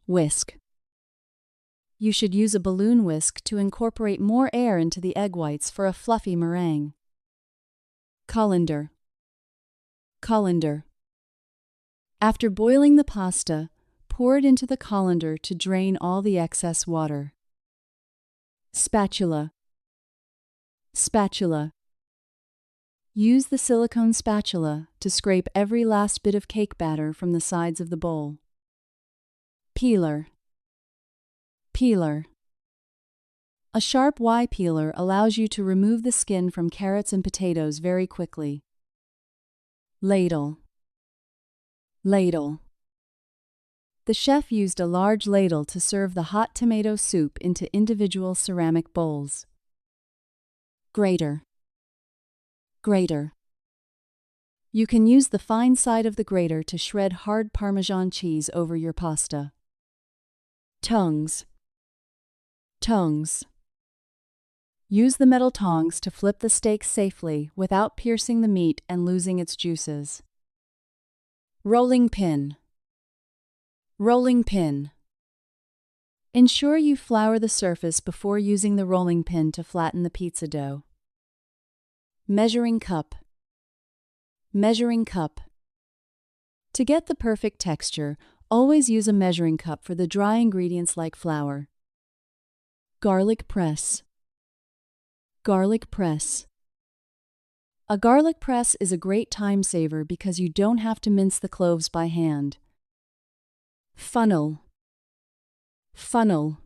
Whisk. You should use a balloon whisk to incorporate more air into the egg whites for a fluffy meringue. Colander. Colander. After boiling the pasta, pour it into the colander to drain all the excess water. Spatula. Spatula. Use the silicone spatula to scrape every last bit of cake batter from the sides of the bowl. Peeler. Peeler. A sharp Y peeler allows you to remove the skin from carrots and potatoes very quickly. Ladle. Ladle. The chef used a large ladle to serve the hot tomato soup into individual ceramic bowls. Grater. Grater. You can use the fine side of the grater to shred hard Parmesan cheese over your pasta. Tongs. Tongs. Use the metal tongs to flip the steak safely without piercing the meat and losing its juices. Rolling pin. Rolling pin. Ensure you flour the surface before using the rolling pin to flatten the pizza dough. Measuring cup. Measuring cup. To get the perfect texture, always use a measuring cup for the dry ingredients like flour. Garlic press. Garlic press. A garlic press is a great time saver because you don't have to mince the cloves by hand. Funnel. Funnel.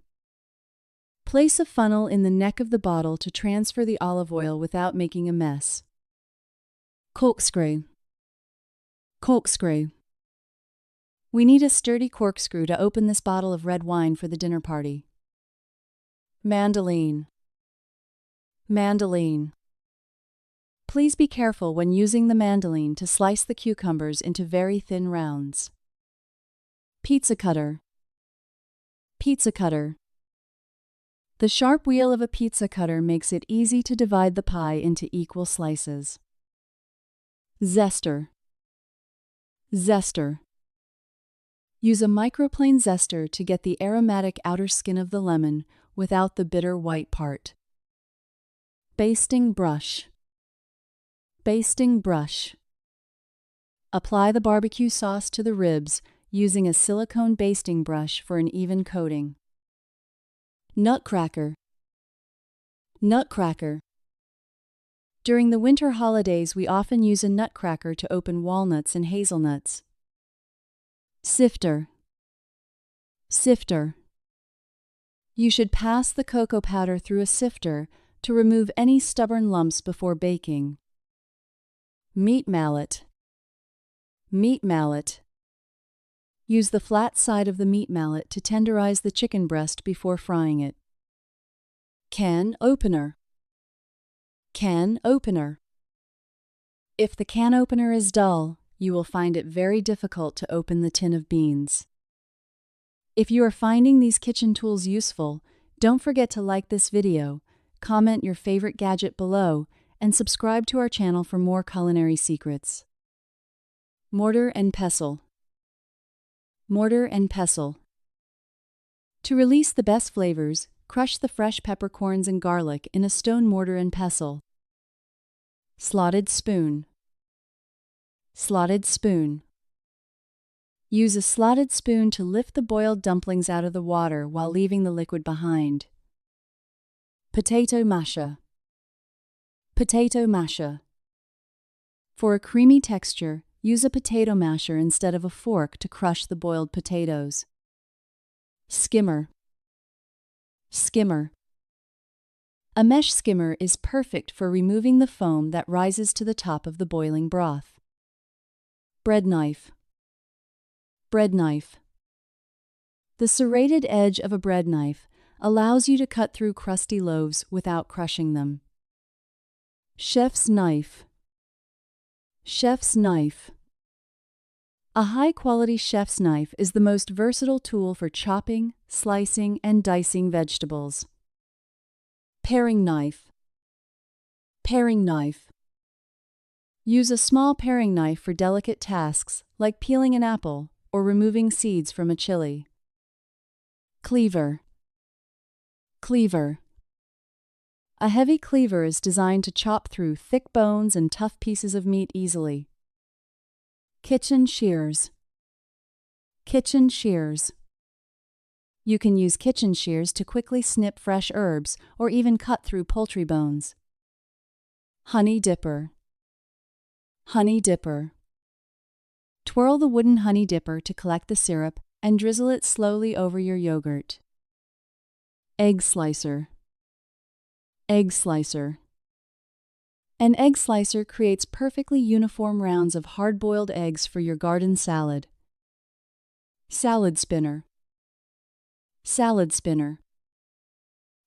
Place a funnel in the neck of the bottle to transfer the olive oil without making a mess. Corkscrew. Corkscrew. We need a sturdy corkscrew to open this bottle of red wine for the dinner party. Mandoline. Mandoline. Please be careful when using the mandoline to slice the cucumbers into very thin rounds. Pizza cutter. Pizza cutter. The sharp wheel of a pizza cutter makes it easy to divide the pie into equal slices. Zester. Zester. Use a microplane zester to get the aromatic outer skin of the lemon without the bitter white part. Basting brush. Basting brush. Apply the barbecue sauce to the ribs using a silicone basting brush for an even coating. Nutcracker. Nutcracker. During the winter holidays, we often use a nutcracker to open walnuts and hazelnuts. Sifter. Sifter. You should pass the cocoa powder through a sifter to remove any stubborn lumps before baking. Meat mallet. Meat mallet. Use the flat side of the meat mallet to tenderize the chicken breast before frying it. Can opener. Can opener. If the can opener is dull, you will find it very difficult to open the tin of beans. If you are finding these kitchen tools useful, don't forget to like this video, comment your favorite gadget below, and subscribe to our channel for more culinary secrets. Mortar and pestle. Mortar and pestle. To release the best flavors, crush the fresh peppercorns and garlic in a stone mortar and pestle. Slotted spoon. Slotted spoon. Use a slotted spoon to lift the boiled dumplings out of the water while leaving the liquid behind. Potato masher. Potato masher. For a creamy texture, use a potato masher instead of a fork to crush the boiled potatoes. Skimmer. Skimmer. A mesh skimmer is perfect for removing the foam that rises to the top of the boiling broth. Bread knife. Bread knife. The serrated edge of a bread knife allows you to cut through crusty loaves without crushing them. Chef's knife. Chef's knife. A high-quality chef's knife is the most versatile tool for chopping, slicing, and dicing vegetables. Paring knife. Paring knife. Use a small paring knife for delicate tasks like peeling an apple or removing seeds from a chili. Cleaver. Cleaver. A heavy cleaver is designed to chop through thick bones and tough pieces of meat easily. Kitchen shears. Kitchen shears. You can use kitchen shears to quickly snip fresh herbs or even cut through poultry bones. Honey dipper. Honey dipper. Twirl the wooden honey dipper to collect the syrup and drizzle it slowly over your yogurt. Egg slicer. Egg slicer. An egg slicer creates perfectly uniform rounds of hard-boiled eggs for your garden salad. Salad spinner. Salad spinner.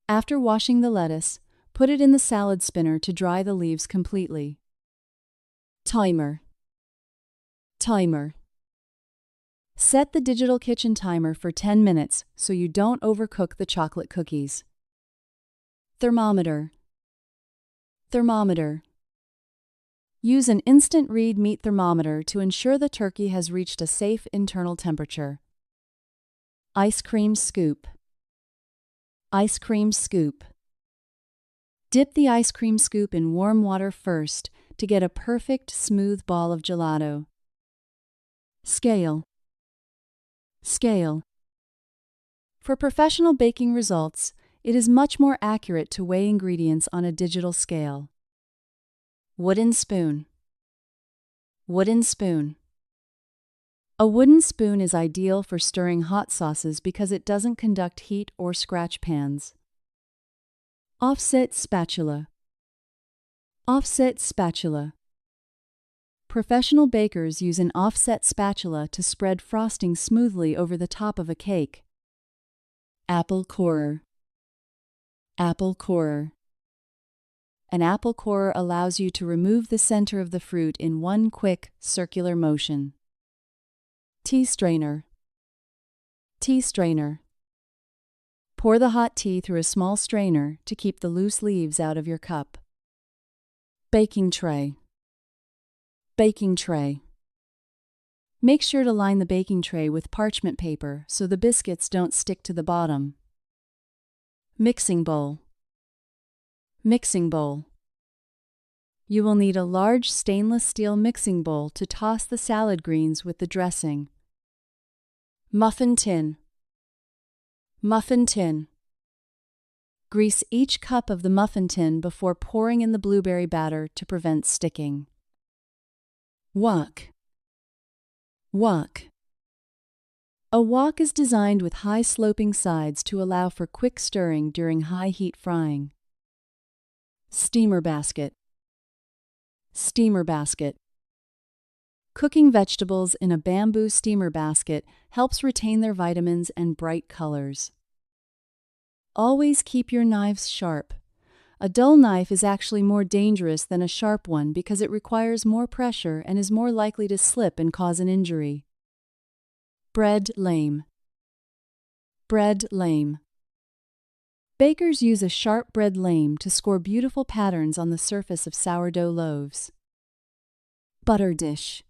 After washing the lettuce, put it in the salad spinner to dry the leaves completely. Timer. Timer. Set the digital kitchen timer for 10 minutes so you don't overcook the chocolate cookies. Thermometer. Thermometer. Use an instant read meat thermometer to ensure the turkey has reached a safe internal temperature. Ice cream scoop. Ice cream scoop. Dip the ice cream scoop in warm water first to get a perfect, smooth ball of gelato. Scale. Scale. For professional baking results, it is much more accurate to weigh ingredients on a digital scale. Wooden spoon. Wooden spoon. A wooden spoon is ideal for stirring hot sauces because it doesn't conduct heat or scratch pans. Offset spatula. Offset spatula. Professional bakers use an offset spatula to spread frosting smoothly over the top of a cake. Apple corer. Apple corer. An apple corer allows you to remove the center of the fruit in one quick, circular motion. Tea strainer. Tea strainer. Pour the hot tea through a small strainer to keep the loose leaves out of your cup. Baking tray. Baking tray. Make sure to line the baking tray with parchment paper so the biscuits don't stick to the bottom. Mixing bowl. Mixing bowl. You will need a large stainless steel mixing bowl to toss the salad greens with the dressing. Muffin tin. Muffin tin. Grease each cup of the muffin tin before pouring in the blueberry batter to prevent sticking. Wok. Wok. A wok is designed with high sloping sides to allow for quick stirring during high heat frying. Steamer basket. Steamer basket. Cooking vegetables in a bamboo steamer basket helps retain their vitamins and bright colors. Always keep your knives sharp. A dull knife is actually more dangerous than a sharp one because it requires more pressure and is more likely to slip and cause an injury. Bread lame. Bread lame. Bakers use a sharp bread lame to score beautiful patterns on the surface of sourdough loaves. Butter dish.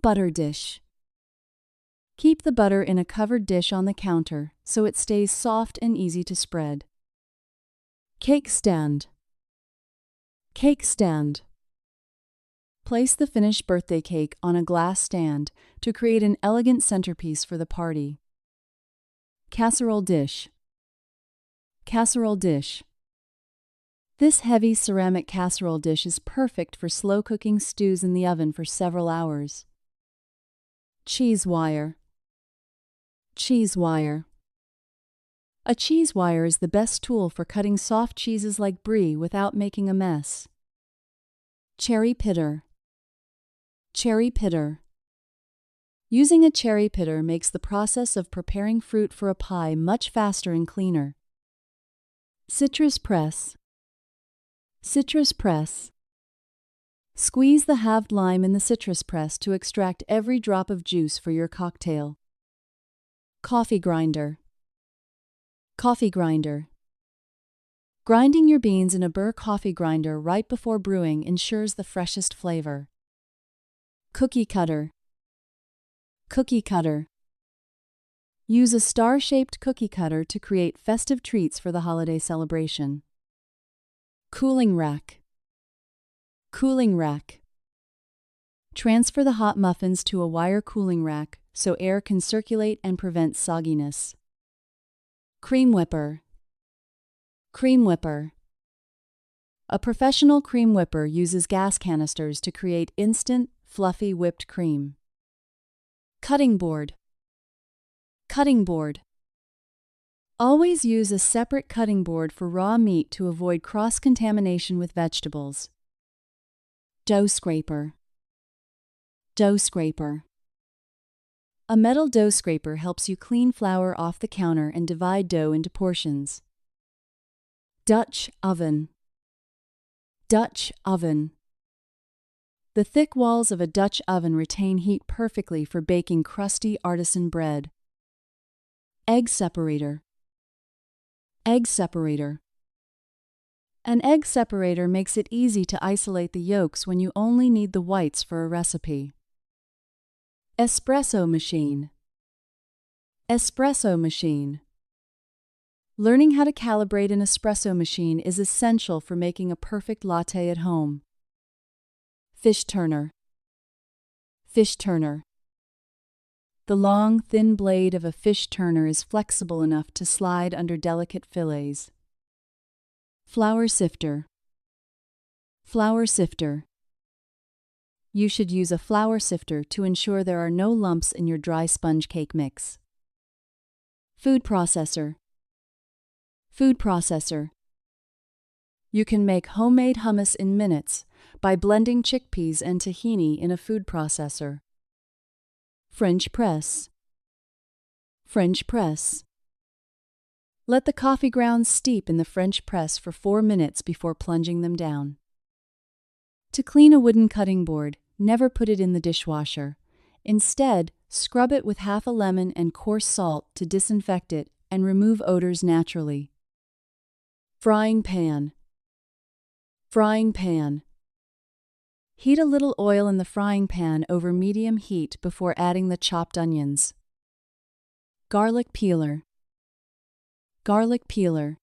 Butter dish. Keep the butter in a covered dish on the counter so it stays soft and easy to spread. Cake stand. Cake stand. Place the finished birthday cake on a glass stand to create an elegant centerpiece for the party. Casserole dish. Casserole dish. This heavy ceramic casserole dish is perfect for slow cooking stews in the oven for several hours. Cheese wire. Cheese wire. A cheese wire is the best tool for cutting soft cheeses like brie without making a mess. Cherry pitter. Cherry pitter. Using a cherry pitter makes the process of preparing fruit for a pie much faster and cleaner. Citrus press. Citrus press. Squeeze the halved lime in the citrus press to extract every drop of juice for your cocktail. Coffee grinder. Coffee grinder. Grinding your beans in a Burr coffee grinder right before brewing ensures the freshest flavor. Cookie cutter. Cookie cutter. Use a star-shaped cookie cutter to create festive treats for the holiday celebration. Cooling rack. Cooling rack. Transfer the hot muffins to a wire cooling rack so air can circulate and prevent sogginess. Cream whipper. Cream whipper. A professional cream whipper uses gas canisters to create instant, fluffy whipped cream. Cutting board. Cutting board. Always use a separate cutting board for raw meat to avoid cross-contamination with vegetables. Dough scraper. Dough scraper. A metal dough scraper helps you clean flour off the counter and divide dough into portions. Dutch oven. Dutch oven. The thick walls of a Dutch oven retain heat perfectly for baking crusty artisan bread. Egg separator. Egg separator. An egg separator makes it easy to isolate the yolks when you only need the whites for a recipe. Espresso machine. Espresso machine. Learning how to calibrate an espresso machine is essential for making a perfect latte at home. Fish turner. Fish turner. The long, thin blade of a fish turner is flexible enough to slide under delicate fillets. Flour sifter. Flour sifter. You should use a flour sifter to ensure there are no lumps in your dry sponge cake mix. Food processor. Food processor. You can make homemade hummus in minutes by blending chickpeas and tahini in a food processor. French press. French press. Let the coffee grounds steep in the French press for 4 minutes before plunging them down. To clean a wooden cutting board, never put it in the dishwasher. Instead, scrub it with half a lemon and coarse salt to disinfect it and remove odors naturally. Frying pan. Frying pan. Heat a little oil in the frying pan over medium heat before adding the chopped onions. Garlic peeler. Garlic peeler.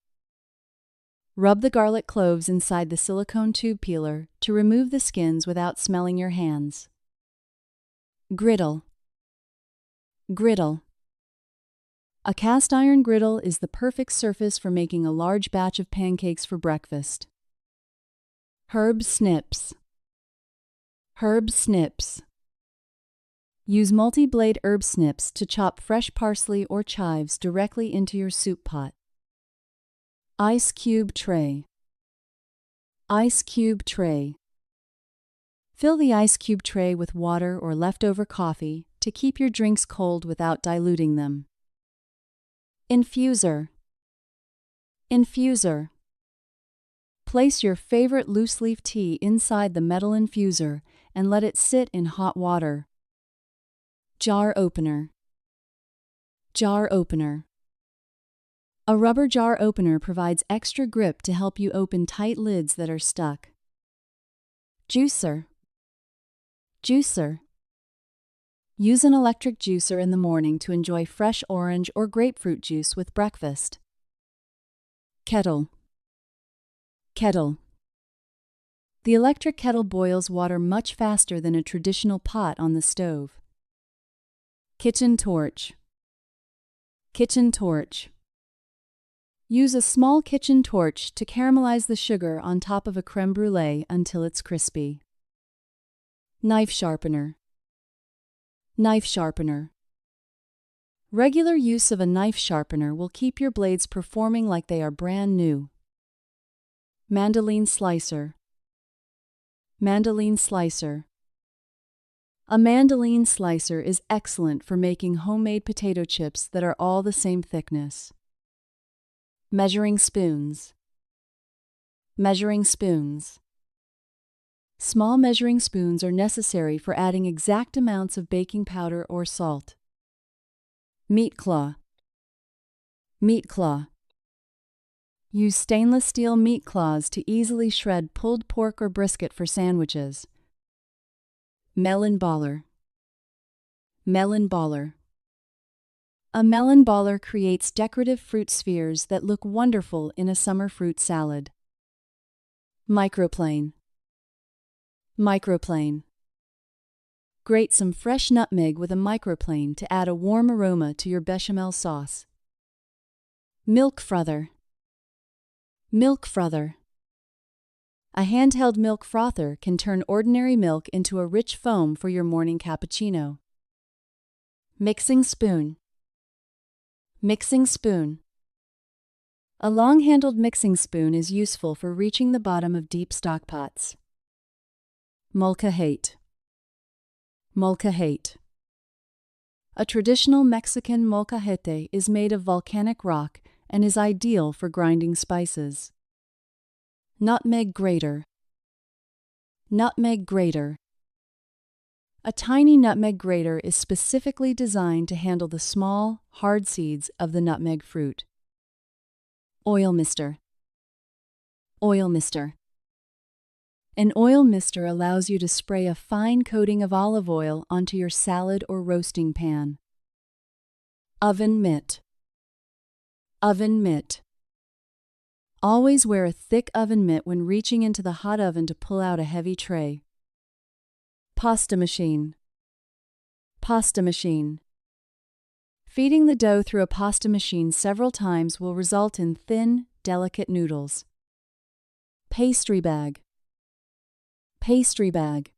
Rub the garlic cloves inside the silicone tube peeler to remove the skins without smelling your hands. Griddle. Griddle. A cast iron griddle is the perfect surface for making a large batch of pancakes for breakfast. Herb snips. Herb snips. Use multi-blade herb snips to chop fresh parsley or chives directly into your soup pot. Ice cube tray. Ice cube tray. Fill the ice cube tray with water or leftover coffee to keep your drinks cold without diluting them. Infuser. Infuser. Place your favorite loose-leaf tea inside the metal infuser and let it sit in hot water. Jar opener. Jar opener. A rubber jar opener provides extra grip to help you open tight lids that are stuck. Juicer. Juicer. Use an electric juicer in the morning to enjoy fresh orange or grapefruit juice with breakfast. Kettle. Kettle. The electric kettle boils water much faster than a traditional pot on the stove. Kitchen torch. Kitchen torch. Use a small kitchen torch to caramelize the sugar on top of a crème brûlée until it's crispy. Knife sharpener. Knife sharpener. Regular use of a knife sharpener will keep your blades performing like they are brand new. Mandoline slicer. Mandoline slicer. A mandoline slicer is excellent for making homemade potato chips that are all the same thickness. Measuring spoons. Measuring spoons. Small measuring spoons are necessary for adding exact amounts of baking powder or salt. Meat claw. Meat claw. Use stainless steel meat claws to easily shred pulled pork or brisket for sandwiches. Melon baller. Melon baller. A melon baller creates decorative fruit spheres that look wonderful in a summer fruit salad. Microplane. Microplane. Grate some fresh nutmeg with a microplane to add a warm aroma to your bechamel sauce. Milk frother. Milk frother. A handheld milk frother can turn ordinary milk into a rich foam for your morning cappuccino. Mixing spoon. Mixing spoon. A long-handled mixing spoon is useful for reaching the bottom of deep stock pots. Molcajete. Molcajete. A traditional Mexican molcajete is made of volcanic rock and is ideal for grinding spices. Nutmeg grater. Nutmeg grater. A tiny nutmeg grater is specifically designed to handle the small, hard seeds of the nutmeg fruit. Oil mister. Oil mister. An oil mister allows you to spray a fine coating of olive oil onto your salad or roasting pan. Oven mitt. Oven mitt. Always wear a thick oven mitt when reaching into the hot oven to pull out a heavy tray. Pasta machine. Pasta machine. Feeding the dough through a pasta machine several times will result in thin, delicate noodles. Pastry bag. Pastry bag.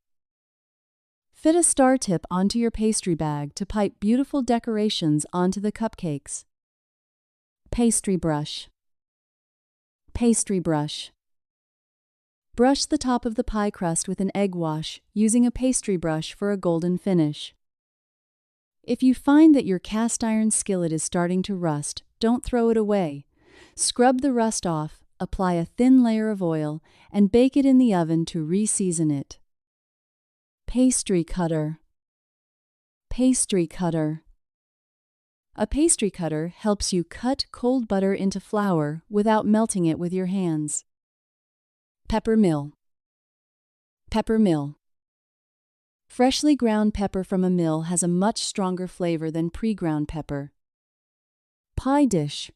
Fit a star tip onto your pastry bag to pipe beautiful decorations onto the cupcakes. Pastry brush. Pastry brush. Brush the top of the pie crust with an egg wash using a pastry brush for a golden finish. If you find that your cast iron skillet is starting to rust, don't throw it away. Scrub the rust off, apply a thin layer of oil, and bake it in the oven to re-season it. Pastry cutter. Pastry cutter. A pastry cutter helps you cut cold butter into flour without melting it with your hands. Pepper mill. Pepper mill. Freshly ground pepper from a mill has a much stronger flavor than pre-ground pepper. Pie dish.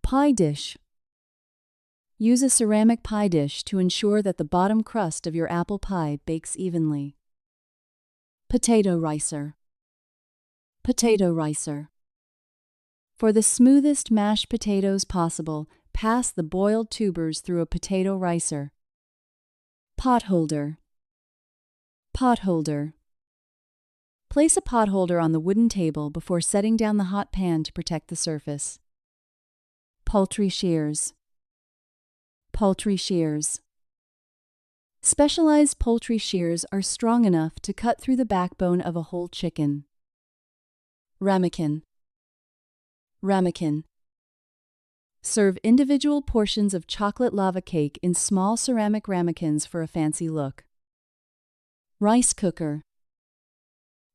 Pie dish. Use a ceramic pie dish to ensure that the bottom crust of your apple pie bakes evenly. Potato ricer. Potato ricer. For the smoothest mashed potatoes possible, pass the boiled tubers through a potato ricer. Pot holder. Pot holder. Place a pot holder on the wooden table before setting down the hot pan to protect the surface. Poultry shears. Poultry shears. Specialized poultry shears are strong enough to cut through the backbone of a whole chicken. Ramekin. Ramekin. Serve individual portions of chocolate lava cake in small ceramic ramekins for a fancy look. Rice cooker.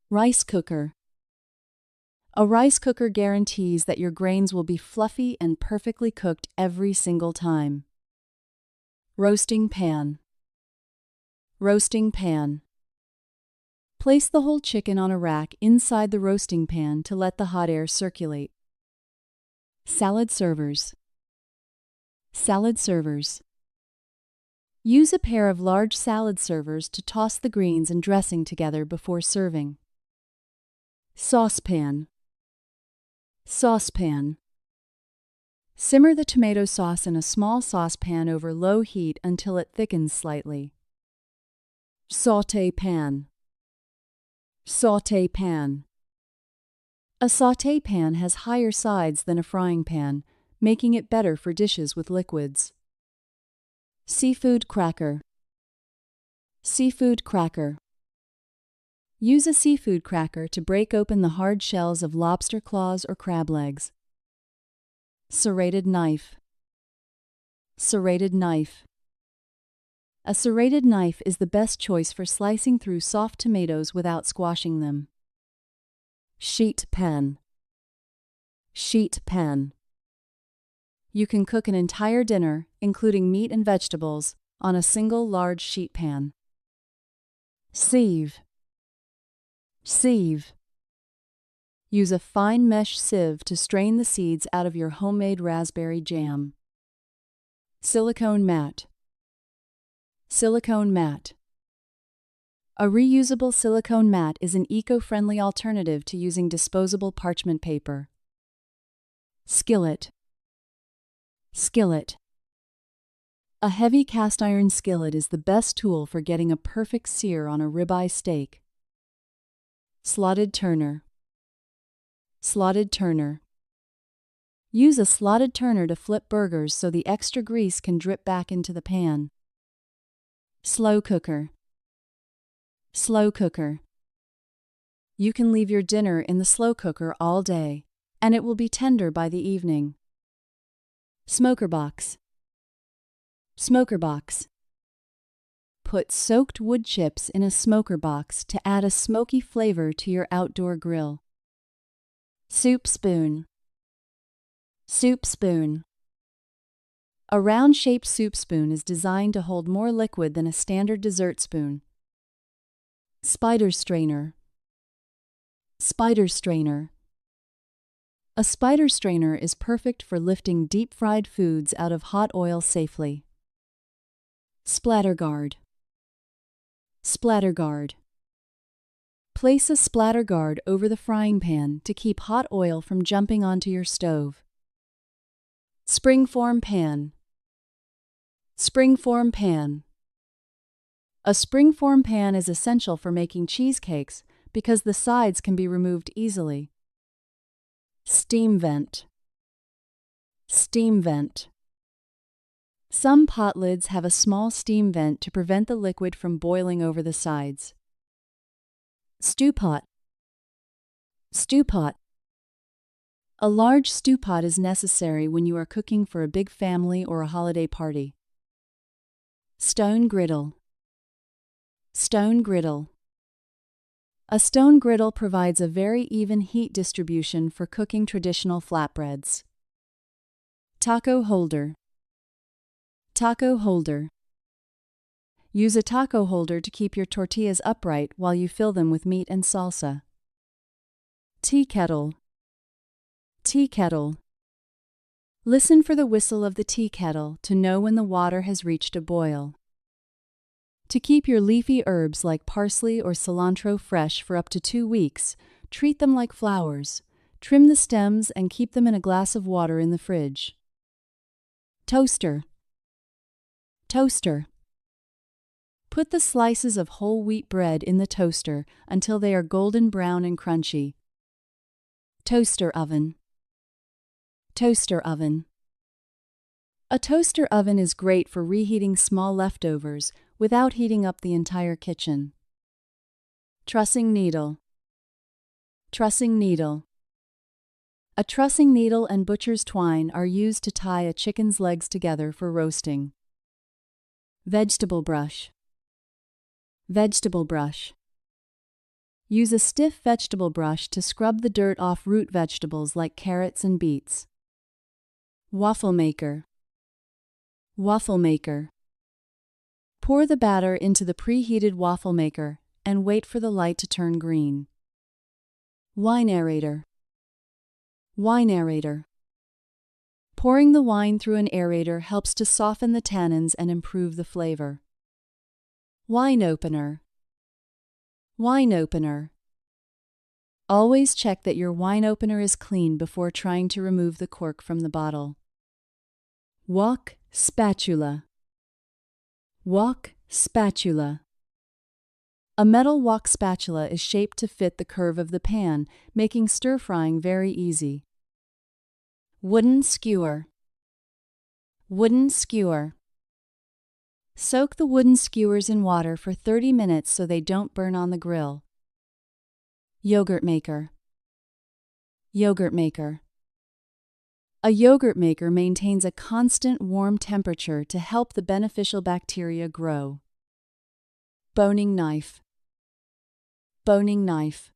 Rice cooker. A rice cooker guarantees that your grains will be fluffy and perfectly cooked every single time. Roasting pan. Roasting pan. Place the whole chicken on a rack inside the roasting pan to let the hot air circulate. Salad servers. Salad servers. Use a pair of large salad servers to toss the greens and dressing together before serving. Saucepan. Saucepan. Simmer the tomato sauce in a small saucepan over low heat until it thickens slightly. Sauté pan. Sauté pan. A sauté pan has higher sides than a frying pan, making it better for dishes with liquids. Seafood cracker. Seafood cracker. Use a seafood cracker to break open the hard shells of lobster claws or crab legs. Serrated knife. Serrated knife. A serrated knife is the best choice for slicing through soft tomatoes without squashing them. Sheet pan. Sheet pan. You can cook an entire dinner, including meat and vegetables, on a single large sheet pan. Sieve. Sieve. Use a fine mesh sieve to strain the seeds out of your homemade raspberry jam. Silicone mat. Silicone mat. A reusable silicone mat is an eco-friendly alternative to using disposable parchment paper. Skillet. Skillet. A heavy cast iron skillet is the best tool for getting a perfect sear on a ribeye steak. Slotted turner. Slotted turner. Use a slotted turner to flip burgers so the extra grease can drip back into the pan. Slow cooker. Slow cooker. You can leave your dinner in the slow cooker all day, and it will be tender by the evening. Smoker box. Smoker box. Put soaked wood chips in a smoker box to add a smoky flavor to your outdoor grill. Soup spoon. Soup spoon. A round-shaped soup spoon is designed to hold more liquid than a standard dessert spoon. Spider strainer. Spider strainer. A spider strainer is perfect for lifting deep-fried foods out of hot oil safely. Splatter guard. Splatter guard. Place a splatter guard over the frying pan to keep hot oil from jumping onto your stove. Springform pan. Springform pan. A springform pan is essential for making cheesecakes because the sides can be removed easily. Steam vent. Steam vent. Some pot lids have a small steam vent to prevent the liquid from boiling over the sides. Stew pot. Stew pot. A large stew pot is necessary when you are cooking for a big family or a holiday party. Stone griddle. Stone griddle. A stone griddle provides a very even heat distribution for cooking traditional flatbreads. Taco holder. Taco holder. Use a taco holder to keep your tortillas upright while you fill them with meat and salsa. Tea kettle. Tea kettle. Listen for the whistle of the tea kettle to know when the water has reached a boil. To keep your leafy herbs like parsley or cilantro fresh for up to 2 weeks, treat them like flowers. Trim the stems and keep them in a glass of water in the fridge. Toaster. Toaster. Put the slices of whole wheat bread in the toaster until they are golden brown and crunchy. Toaster oven. Toaster oven. A toaster oven is great for reheating small leftovers without heating up the entire kitchen. Trussing needle. Trussing needle. A trussing needle and butcher's twine are used to tie a chicken's legs together for roasting. Vegetable brush. Vegetable brush. Use a stiff vegetable brush to scrub the dirt off root vegetables like carrots and beets. Waffle maker. Waffle maker. Pour the batter into the preheated waffle maker and wait for the light to turn green. Wine aerator. Wine aerator. Pouring the wine through an aerator helps to soften the tannins and improve the flavor. Wine opener. Wine opener. Always check that your wine opener is clean before trying to remove the cork from the bottle. Wok spatula. Wok spatula. A metal wok spatula is shaped to fit the curve of the pan, making stir-frying very easy. Wooden skewer. Wooden skewer. Soak the wooden skewers in water for 30 minutes so they don't burn on the grill. Yogurt maker. Yogurt maker. A yogurt maker maintains a constant warm temperature to help the beneficial bacteria grow. Boning knife. Boning knife.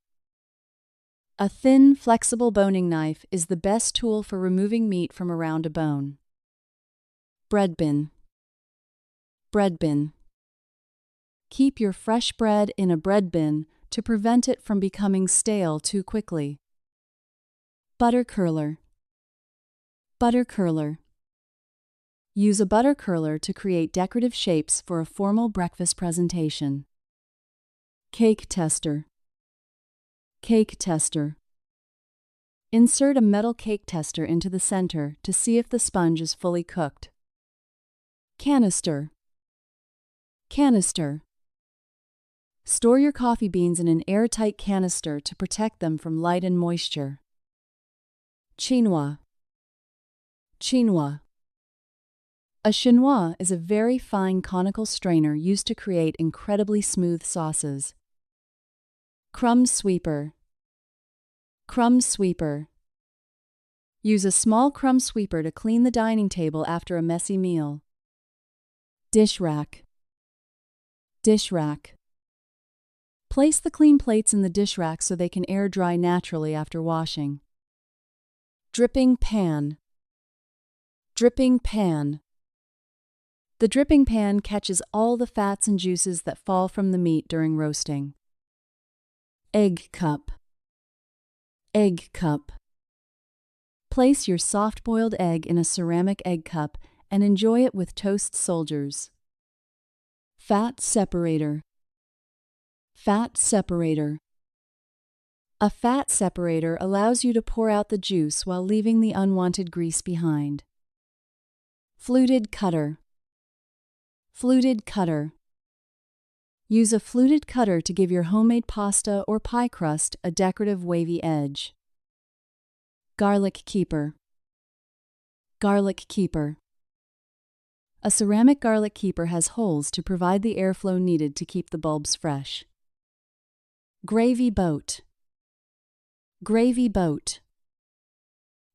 A thin, flexible boning knife is the best tool for removing meat from around a bone. Bread bin. Bread bin. Keep your fresh bread in a bread bin to prevent it from becoming stale too quickly. Butter curler. Butter curler. Use a butter curler to create decorative shapes for a formal breakfast presentation. Cake tester. Cake tester. Insert a metal cake tester into the center to see if the sponge is fully cooked. Canister. Canister. Store your coffee beans in an airtight canister to protect them from light and moisture. Chinois. Chinois. A chinois is a very fine conical strainer used to create incredibly smooth sauces. Crumb sweeper. Crumb sweeper. Use a small crumb sweeper to clean the dining table after a messy meal. Dish rack. Dish rack. Place the clean plates in the dish rack so they can air dry naturally after washing. Dripping pan. Dripping pan. The dripping pan catches all the fats and juices that fall from the meat during roasting. Egg cup. Egg cup. Place your soft-boiled egg in a ceramic egg cup and enjoy it with toast soldiers. Fat separator. Fat separator. A fat separator allows you to pour out the juice while leaving the unwanted grease behind. Fluted cutter. Fluted cutter. Use a fluted cutter to give your homemade pasta or pie crust a decorative wavy edge. Garlic keeper. Garlic keeper. A ceramic garlic keeper has holes to provide the airflow needed to keep the bulbs fresh. Gravy boat. Gravy boat.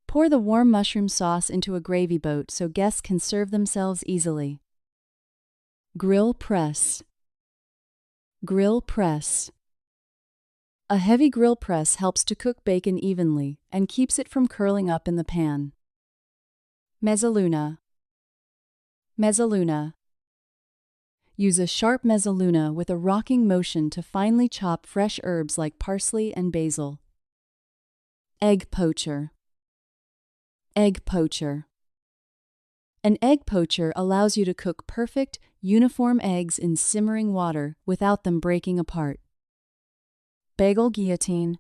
Pour the warm mushroom sauce into a gravy boat so guests can serve themselves easily. Grill press. Grill press. A heavy grill press helps to cook bacon evenly and keeps it from curling up in the pan. Mezzaluna. Mezzaluna. Use a sharp mezzaluna with a rocking motion to finely chop fresh herbs like parsley and basil. Egg poacher. Egg poacher. An egg poacher allows you to cook perfect, uniform eggs in simmering water without them breaking apart. Bagel guillotine.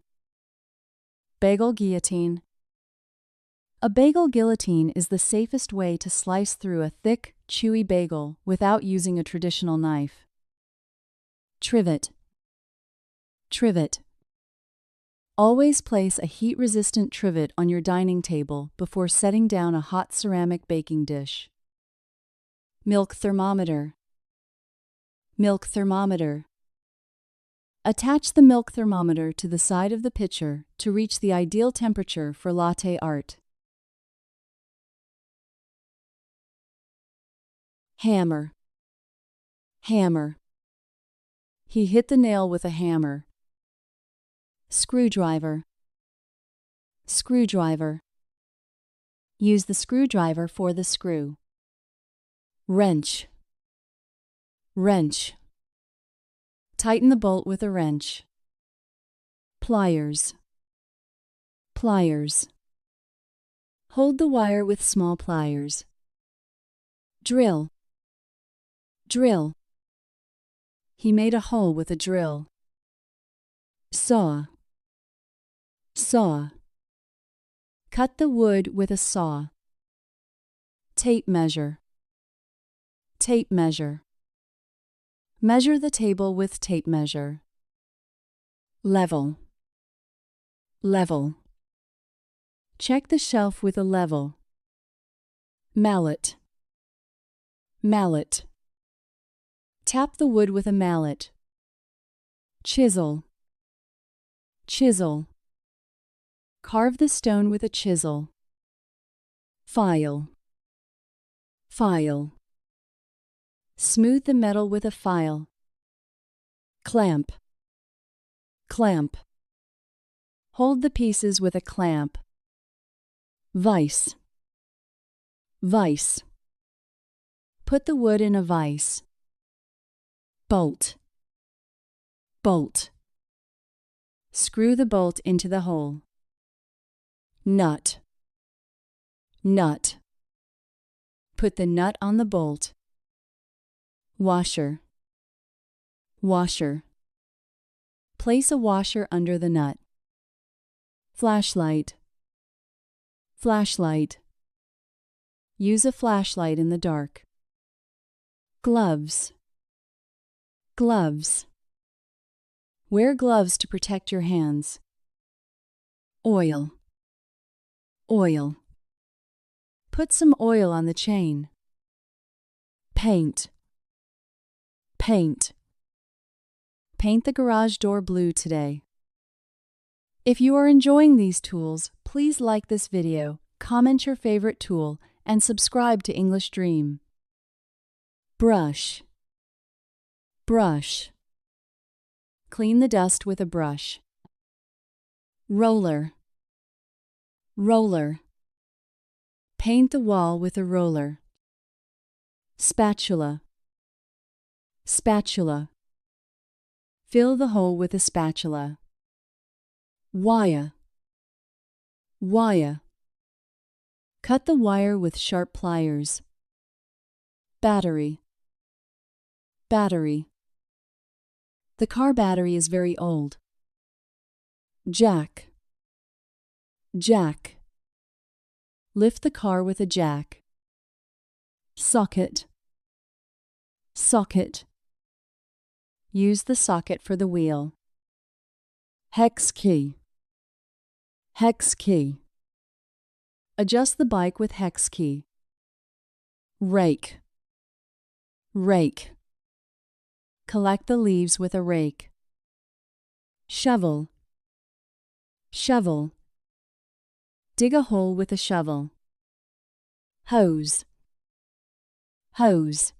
Bagel guillotine. A bagel guillotine is the safest way to slice through a thick, chewy bagel without using a traditional knife. Trivet. Trivet. Always place a heat-resistant trivet on your dining table before setting down a hot ceramic baking dish. Milk thermometer. Milk thermometer. Attach the milk thermometer to the side of the pitcher to reach the ideal temperature for latte art. Hammer. Hammer. He hit the nail with a hammer. Screwdriver. Screwdriver. Use the screwdriver for the screw. Wrench. Wrench. Tighten the bolt with a wrench. Pliers. Pliers. Hold the wire with small pliers. Drill. Drill. He made a hole with a drill. Saw. Saw. Cut the wood with a saw. Tape measure. Tape measure. Measure the table with tape measure. Level. Level. Check the shelf with a level. Mallet. Mallet. Tap the wood with a mallet. Chisel. Chisel. Carve the stone with a chisel. File. File. Smooth the metal with a file. Clamp. Clamp. Hold the pieces with a clamp. Vise. Vise. Put the wood in a vise. Bolt. Bolt. Screw the bolt into the hole. Nut. Nut. Put the nut on the bolt. Washer. Washer. Place a washer under the nut. Flashlight. Flashlight. Use a flashlight in the dark. Gloves. Gloves. Wear gloves to protect your hands. Oil. Oil. Put some oil on the chain. Paint. Paint. Paint the garage door blue today. If you are enjoying these tools, please like this video, comment your favorite tool, and subscribe to English Dream. Brush. Brush. Clean the dust with a brush. Roller. Roller. Paint the wall with a roller. Spatula. Spatula. Fill the hole with a spatula. Wire. Wire. Cut the wire with sharp pliers. Battery. Battery. The car battery is very old. Jack. Jack. Lift the car with a jack. Socket. Socket. Use the socket for the wheel. Hex key. Hex key. Adjust the bike with hex key. Rake. Rake. Collect the leaves with a rake. Shovel. Shovel. Dig a hole with a shovel. Hose. Hose.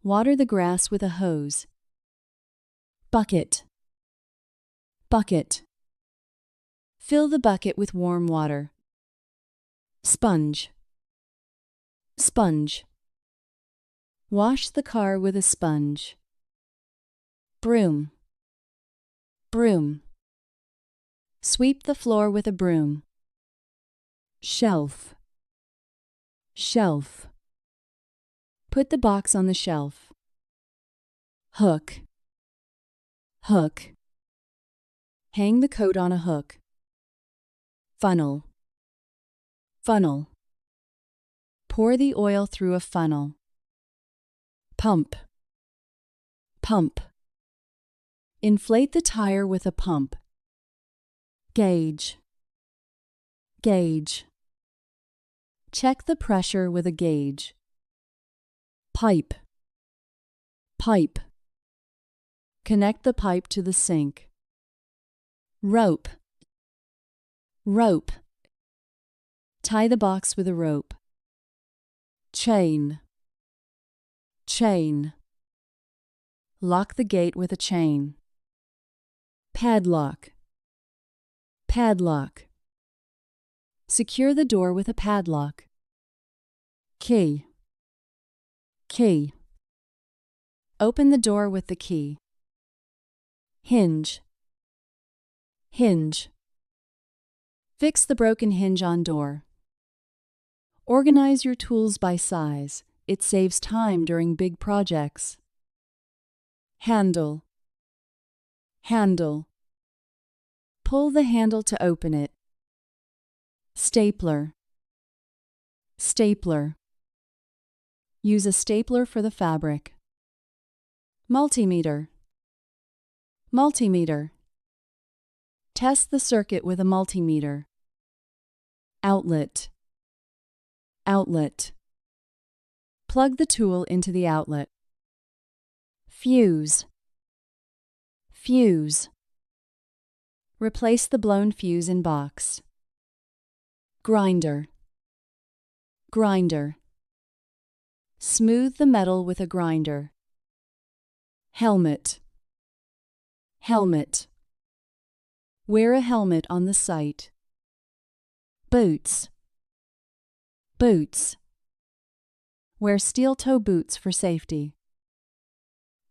Water the grass with a hose. Bucket. Bucket. Fill the bucket with warm water. Sponge. Sponge. Wash the car with a sponge. Broom. Broom. Sweep the floor with a broom. Shelf. Shelf. Put the box on the shelf. Hook. Hook. Hang the coat on a hook. Funnel. Funnel. Pour the oil through a funnel. Pump. Pump. Inflate the tire with a pump. Gauge. Gauge. Check the pressure with a gauge. Pipe. Pipe. Connect the pipe to the sink. Rope. Rope. Tie the box with a rope. Chain. Chain. Lock the gate with a chain. Padlock. Padlock. Secure the door with a padlock. Key. Key. Open the door with the key. Hinge. Hinge. Fix the broken hinge on door. Organize your tools by size. It saves time during big projects. Handle. Handle. Pull the handle to open it. Stapler. Stapler. Use a stapler for the fabric. Multimeter. Multimeter. Test the circuit with a multimeter. Outlet. Outlet. Plug the tool into the outlet. Fuse. Fuse. Replace the blown fuse in box. Grinder. Grinder. Smooth the metal with a grinder. Helmet. Helmet. Wear a helmet on the site. Boots. Boots. Wear steel-toe boots for safety.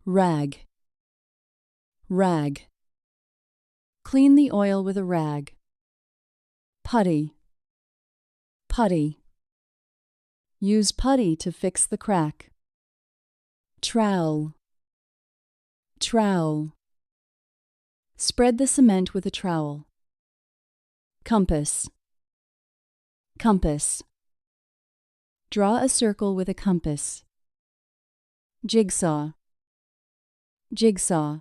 Rag. Rag. Clean the oil with a rag. Putty. Putty. Use putty to fix the crack. Trowel. Trowel. Spread the cement with a trowel. Compass. Compass. Draw a circle with a compass. Jigsaw. Jigsaw.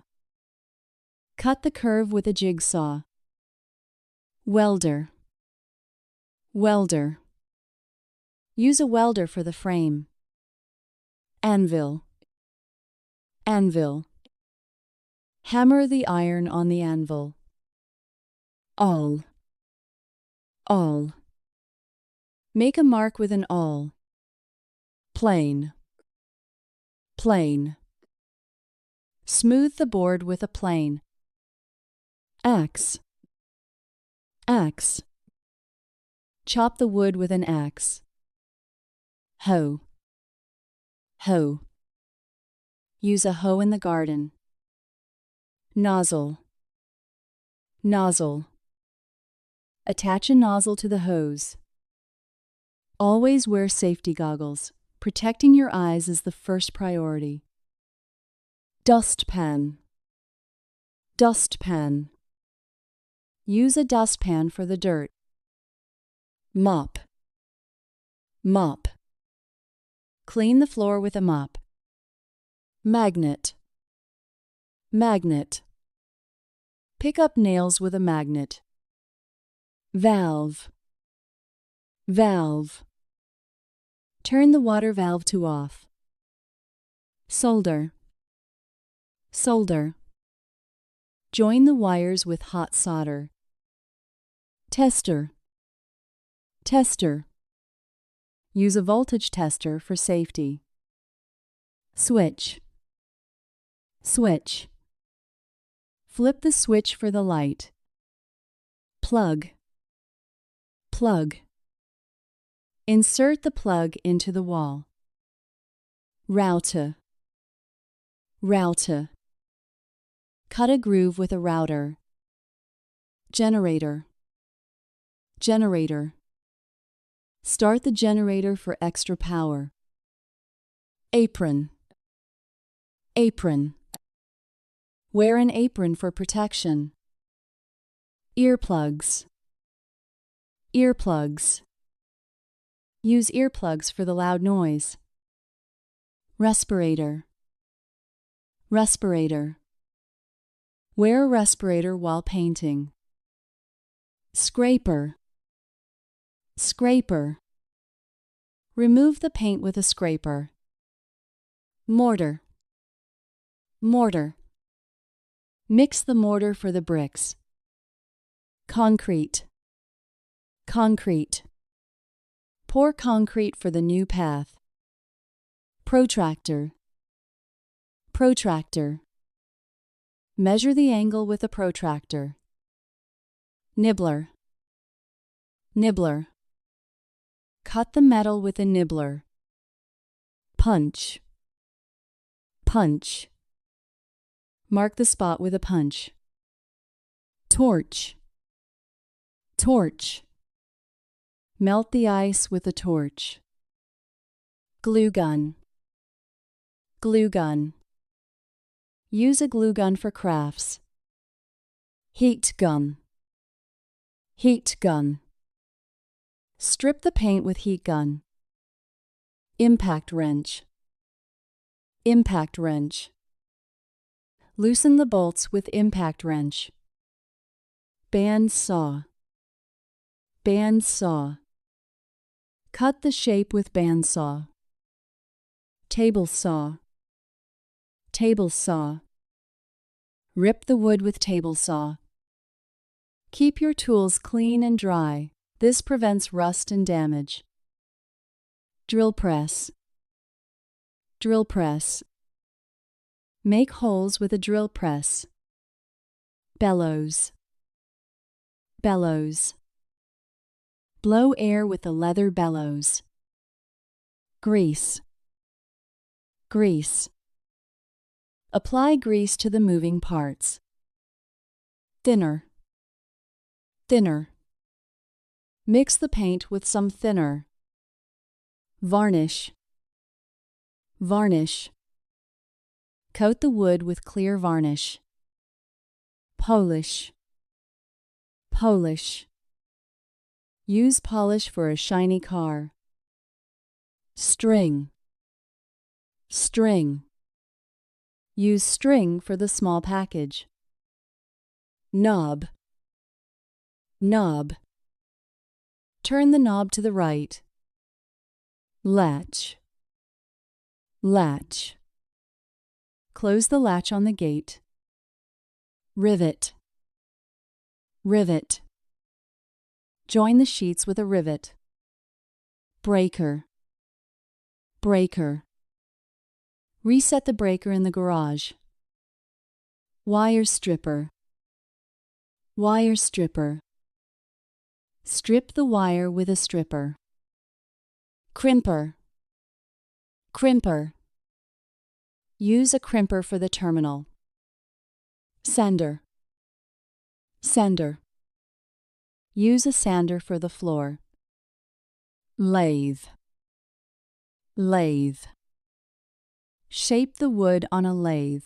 Cut the curve with a jigsaw. Welder. Welder. Use a welder for the frame. Anvil. Anvil. Hammer the iron on the anvil. Awl. Awl. Make a mark with an awl. Plane. Plane. Smooth the board with a plane. Axe. Axe. Chop the wood with an axe. Hoe. Hoe. Use a hoe in the garden. Nozzle. Nozzle. Attach a nozzle to the hose. Always wear safety goggles. Protecting your eyes is the first priority. Dustpan. Dustpan. Use a dustpan for the dirt. Mop. Mop. Clean the floor with a mop. Magnet. Magnet. Pick up nails with a magnet. Valve. Valve. Turn the water valve to off. Solder. Solder. Join the wires with hot solder. Tester. Tester. Use a voltage tester for safety. Switch. Switch. Flip the switch for the light. Plug. Plug. Insert the plug into the wall. Router. Router. Cut a groove with a router. Generator. Generator. Start the generator for extra power. Apron. Apron. Wear an apron for protection. Earplugs. Earplugs. Use earplugs for the loud noise. Respirator. Respirator. Wear a respirator while painting. Scraper. Scraper. Remove the paint with a scraper. Mortar. Mortar. Mix the mortar for the bricks. Concrete. Concrete. Pour concrete for the new path. Protractor. Protractor. Measure the angle with a protractor. Nibbler. Nibbler. Cut the metal with a nibbler. Punch. Punch. Mark the spot with a punch. Torch. Torch. Melt the ice with a torch. Glue gun. Glue gun. Use a glue gun for crafts. Heat gun. Heat gun. Strip the paint with heat gun. Impact wrench. Impact wrench. Loosen the bolts with impact wrench. Band saw. Band saw. Cut the shape with band saw. Table saw. Table saw. Rip the wood with table saw. Keep your tools clean and dry. This prevents rust and damage. Drill press. Drill press. Make holes with a drill press. Bellows. Bellows. Blow air with a leather bellows. Grease. Grease. Apply grease to the moving parts. Thinner. Thinner. Mix the paint with some thinner. Varnish. Varnish. Coat the wood with clear varnish. Polish. Polish. Use polish for a shiny car. String. String. Use string for the small package. Knob. Knob. Turn the knob to the right. Latch. Latch. Close the latch on the gate. Rivet. Rivet. Join the sheets with a rivet. Breaker. Breaker. Reset the breaker in the garage. Wire stripper. Wire stripper. Strip the wire with a stripper. Crimper. Crimper. Use a crimper for the terminal. Sander. Sander. Use a sander for the floor. Lathe. Lathe. Shape the wood on a lathe.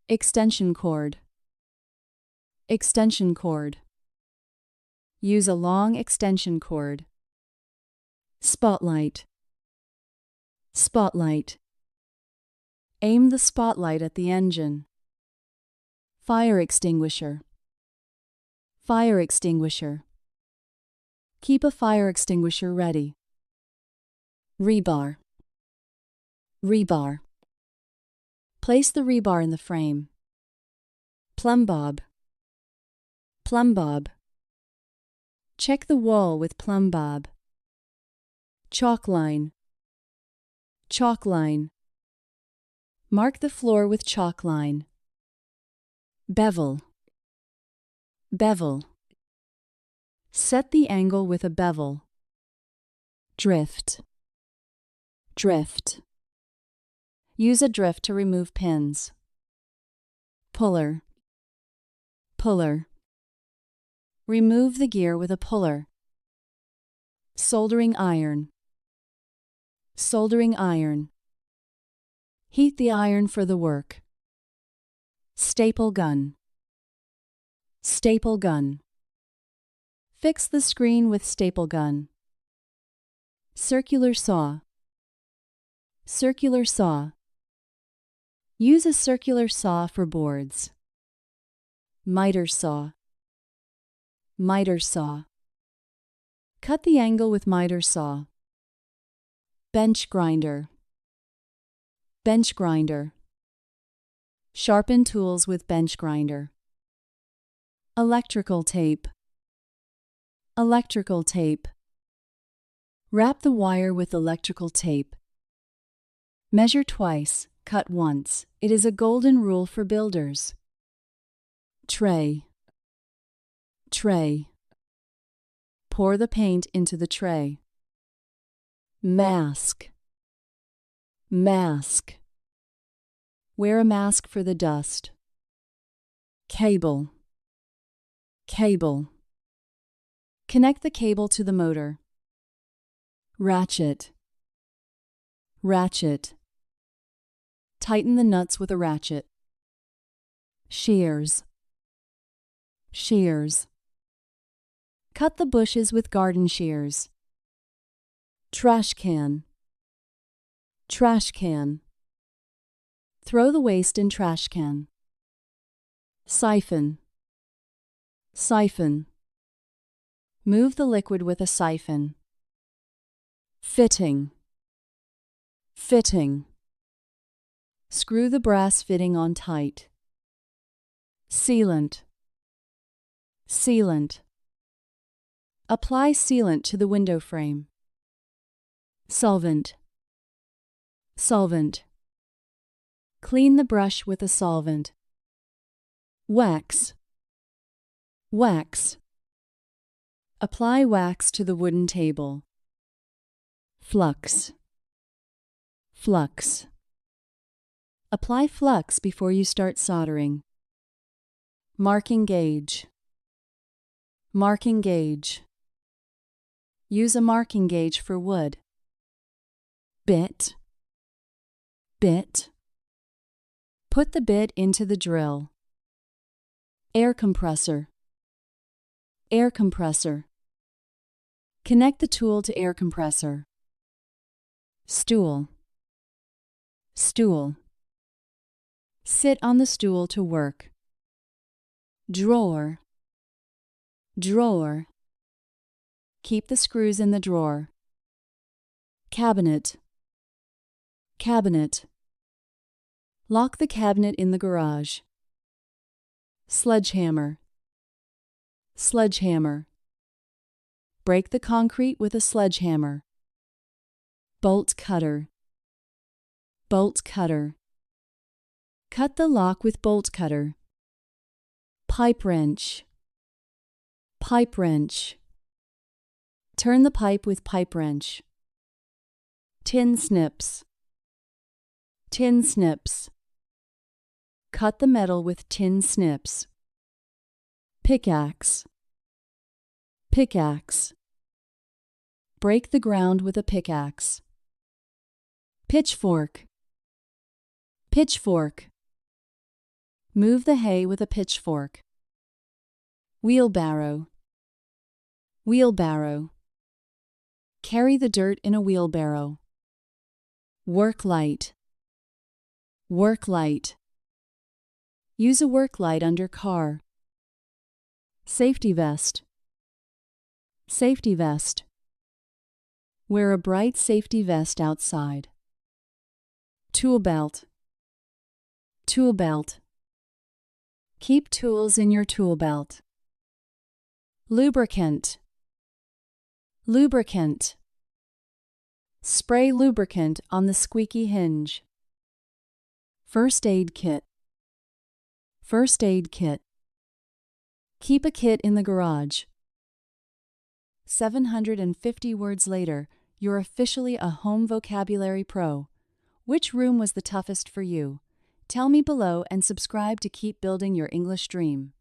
Extension cord. Extension cord. Use a long extension cord. Spotlight. Spotlight. Aim the spotlight at the engine. Fire extinguisher. Fire extinguisher. Keep a fire extinguisher ready. Rebar. Rebar. Place the rebar in the frame. Plumb bob. Plumb bob. Check the wall with plumb bob. Chalk line. Chalk line. Mark the floor with chalk line. Bevel. Bevel. Set the angle with a bevel. Drift. Drift. Use a drift to remove pins. Puller. Puller. Remove the gear with a puller. Soldering iron. Soldering iron. Heat the iron for the work. Staple gun. Staple gun. Fix the screen with staple gun. Circular saw. Circular saw. Use a circular saw for boards. Miter saw. Miter saw. Cut the angle with miter saw. Bench grinder. Bench grinder. Sharpen tools with bench grinder. Electrical tape. Electrical tape. Wrap the wire with electrical tape. Measure twice. cut once. It is a golden rule for builders. Tray. Tray. Pour the paint into the tray. Mask. Mask. Wear a mask for the dust. Cable. Cable. Connect the cable to the motor. Ratchet. Ratchet. Tighten the nuts with a ratchet. Shears. Shears. Cut the bushes with garden shears. Trash can. Trash can. Throw the waste in trash can. Siphon. Siphon. Move the liquid with a siphon. Fitting. Fitting. Screw the brass fitting on tight. Sealant. Sealant. Apply sealant to the window frame. Solvent. Solvent. Clean the brush with a solvent. Wax. Wax. Apply wax to the wooden table. Flux. Flux. Apply flux before you start soldering. Marking gauge. Marking gauge. Use a marking gauge for wood. Bit. Bit. Put the bit into the drill. Air compressor. Air compressor. Connect the tool to air compressor. Stool. Stool. Sit on the stool to work. Drawer. Drawer. Keep the screws in the drawer. Cabinet. Cabinet. Lock the cabinet in the garage. Sledgehammer. Sledgehammer. Break the concrete with a sledgehammer. Bolt cutter. Bolt cutter. Cut the lock with bolt cutter. Pipe wrench. Pipe wrench. Turn the pipe with pipe wrench. Tin snips. Tin snips. Cut the metal with tin snips. Pickaxe. Pickaxe. Break the ground with a pickaxe. Pitchfork. Pitchfork. Move the hay with a pitchfork. Wheelbarrow. Wheelbarrow. Carry the dirt in a wheelbarrow. Work light. Work light. Use a work light under car. Safety vest. Safety vest. Wear a bright safety vest outside. Tool belt. Tool belt. Keep tools in your tool belt. Lubricant. Lubricant. Spray lubricant on the squeaky hinge. First aid kit. First aid kit. Keep a kit in the garage. 750 words later, you're officially a home vocabulary pro. Which room was the toughest for you? Tell me below and subscribe to keep building your English dream.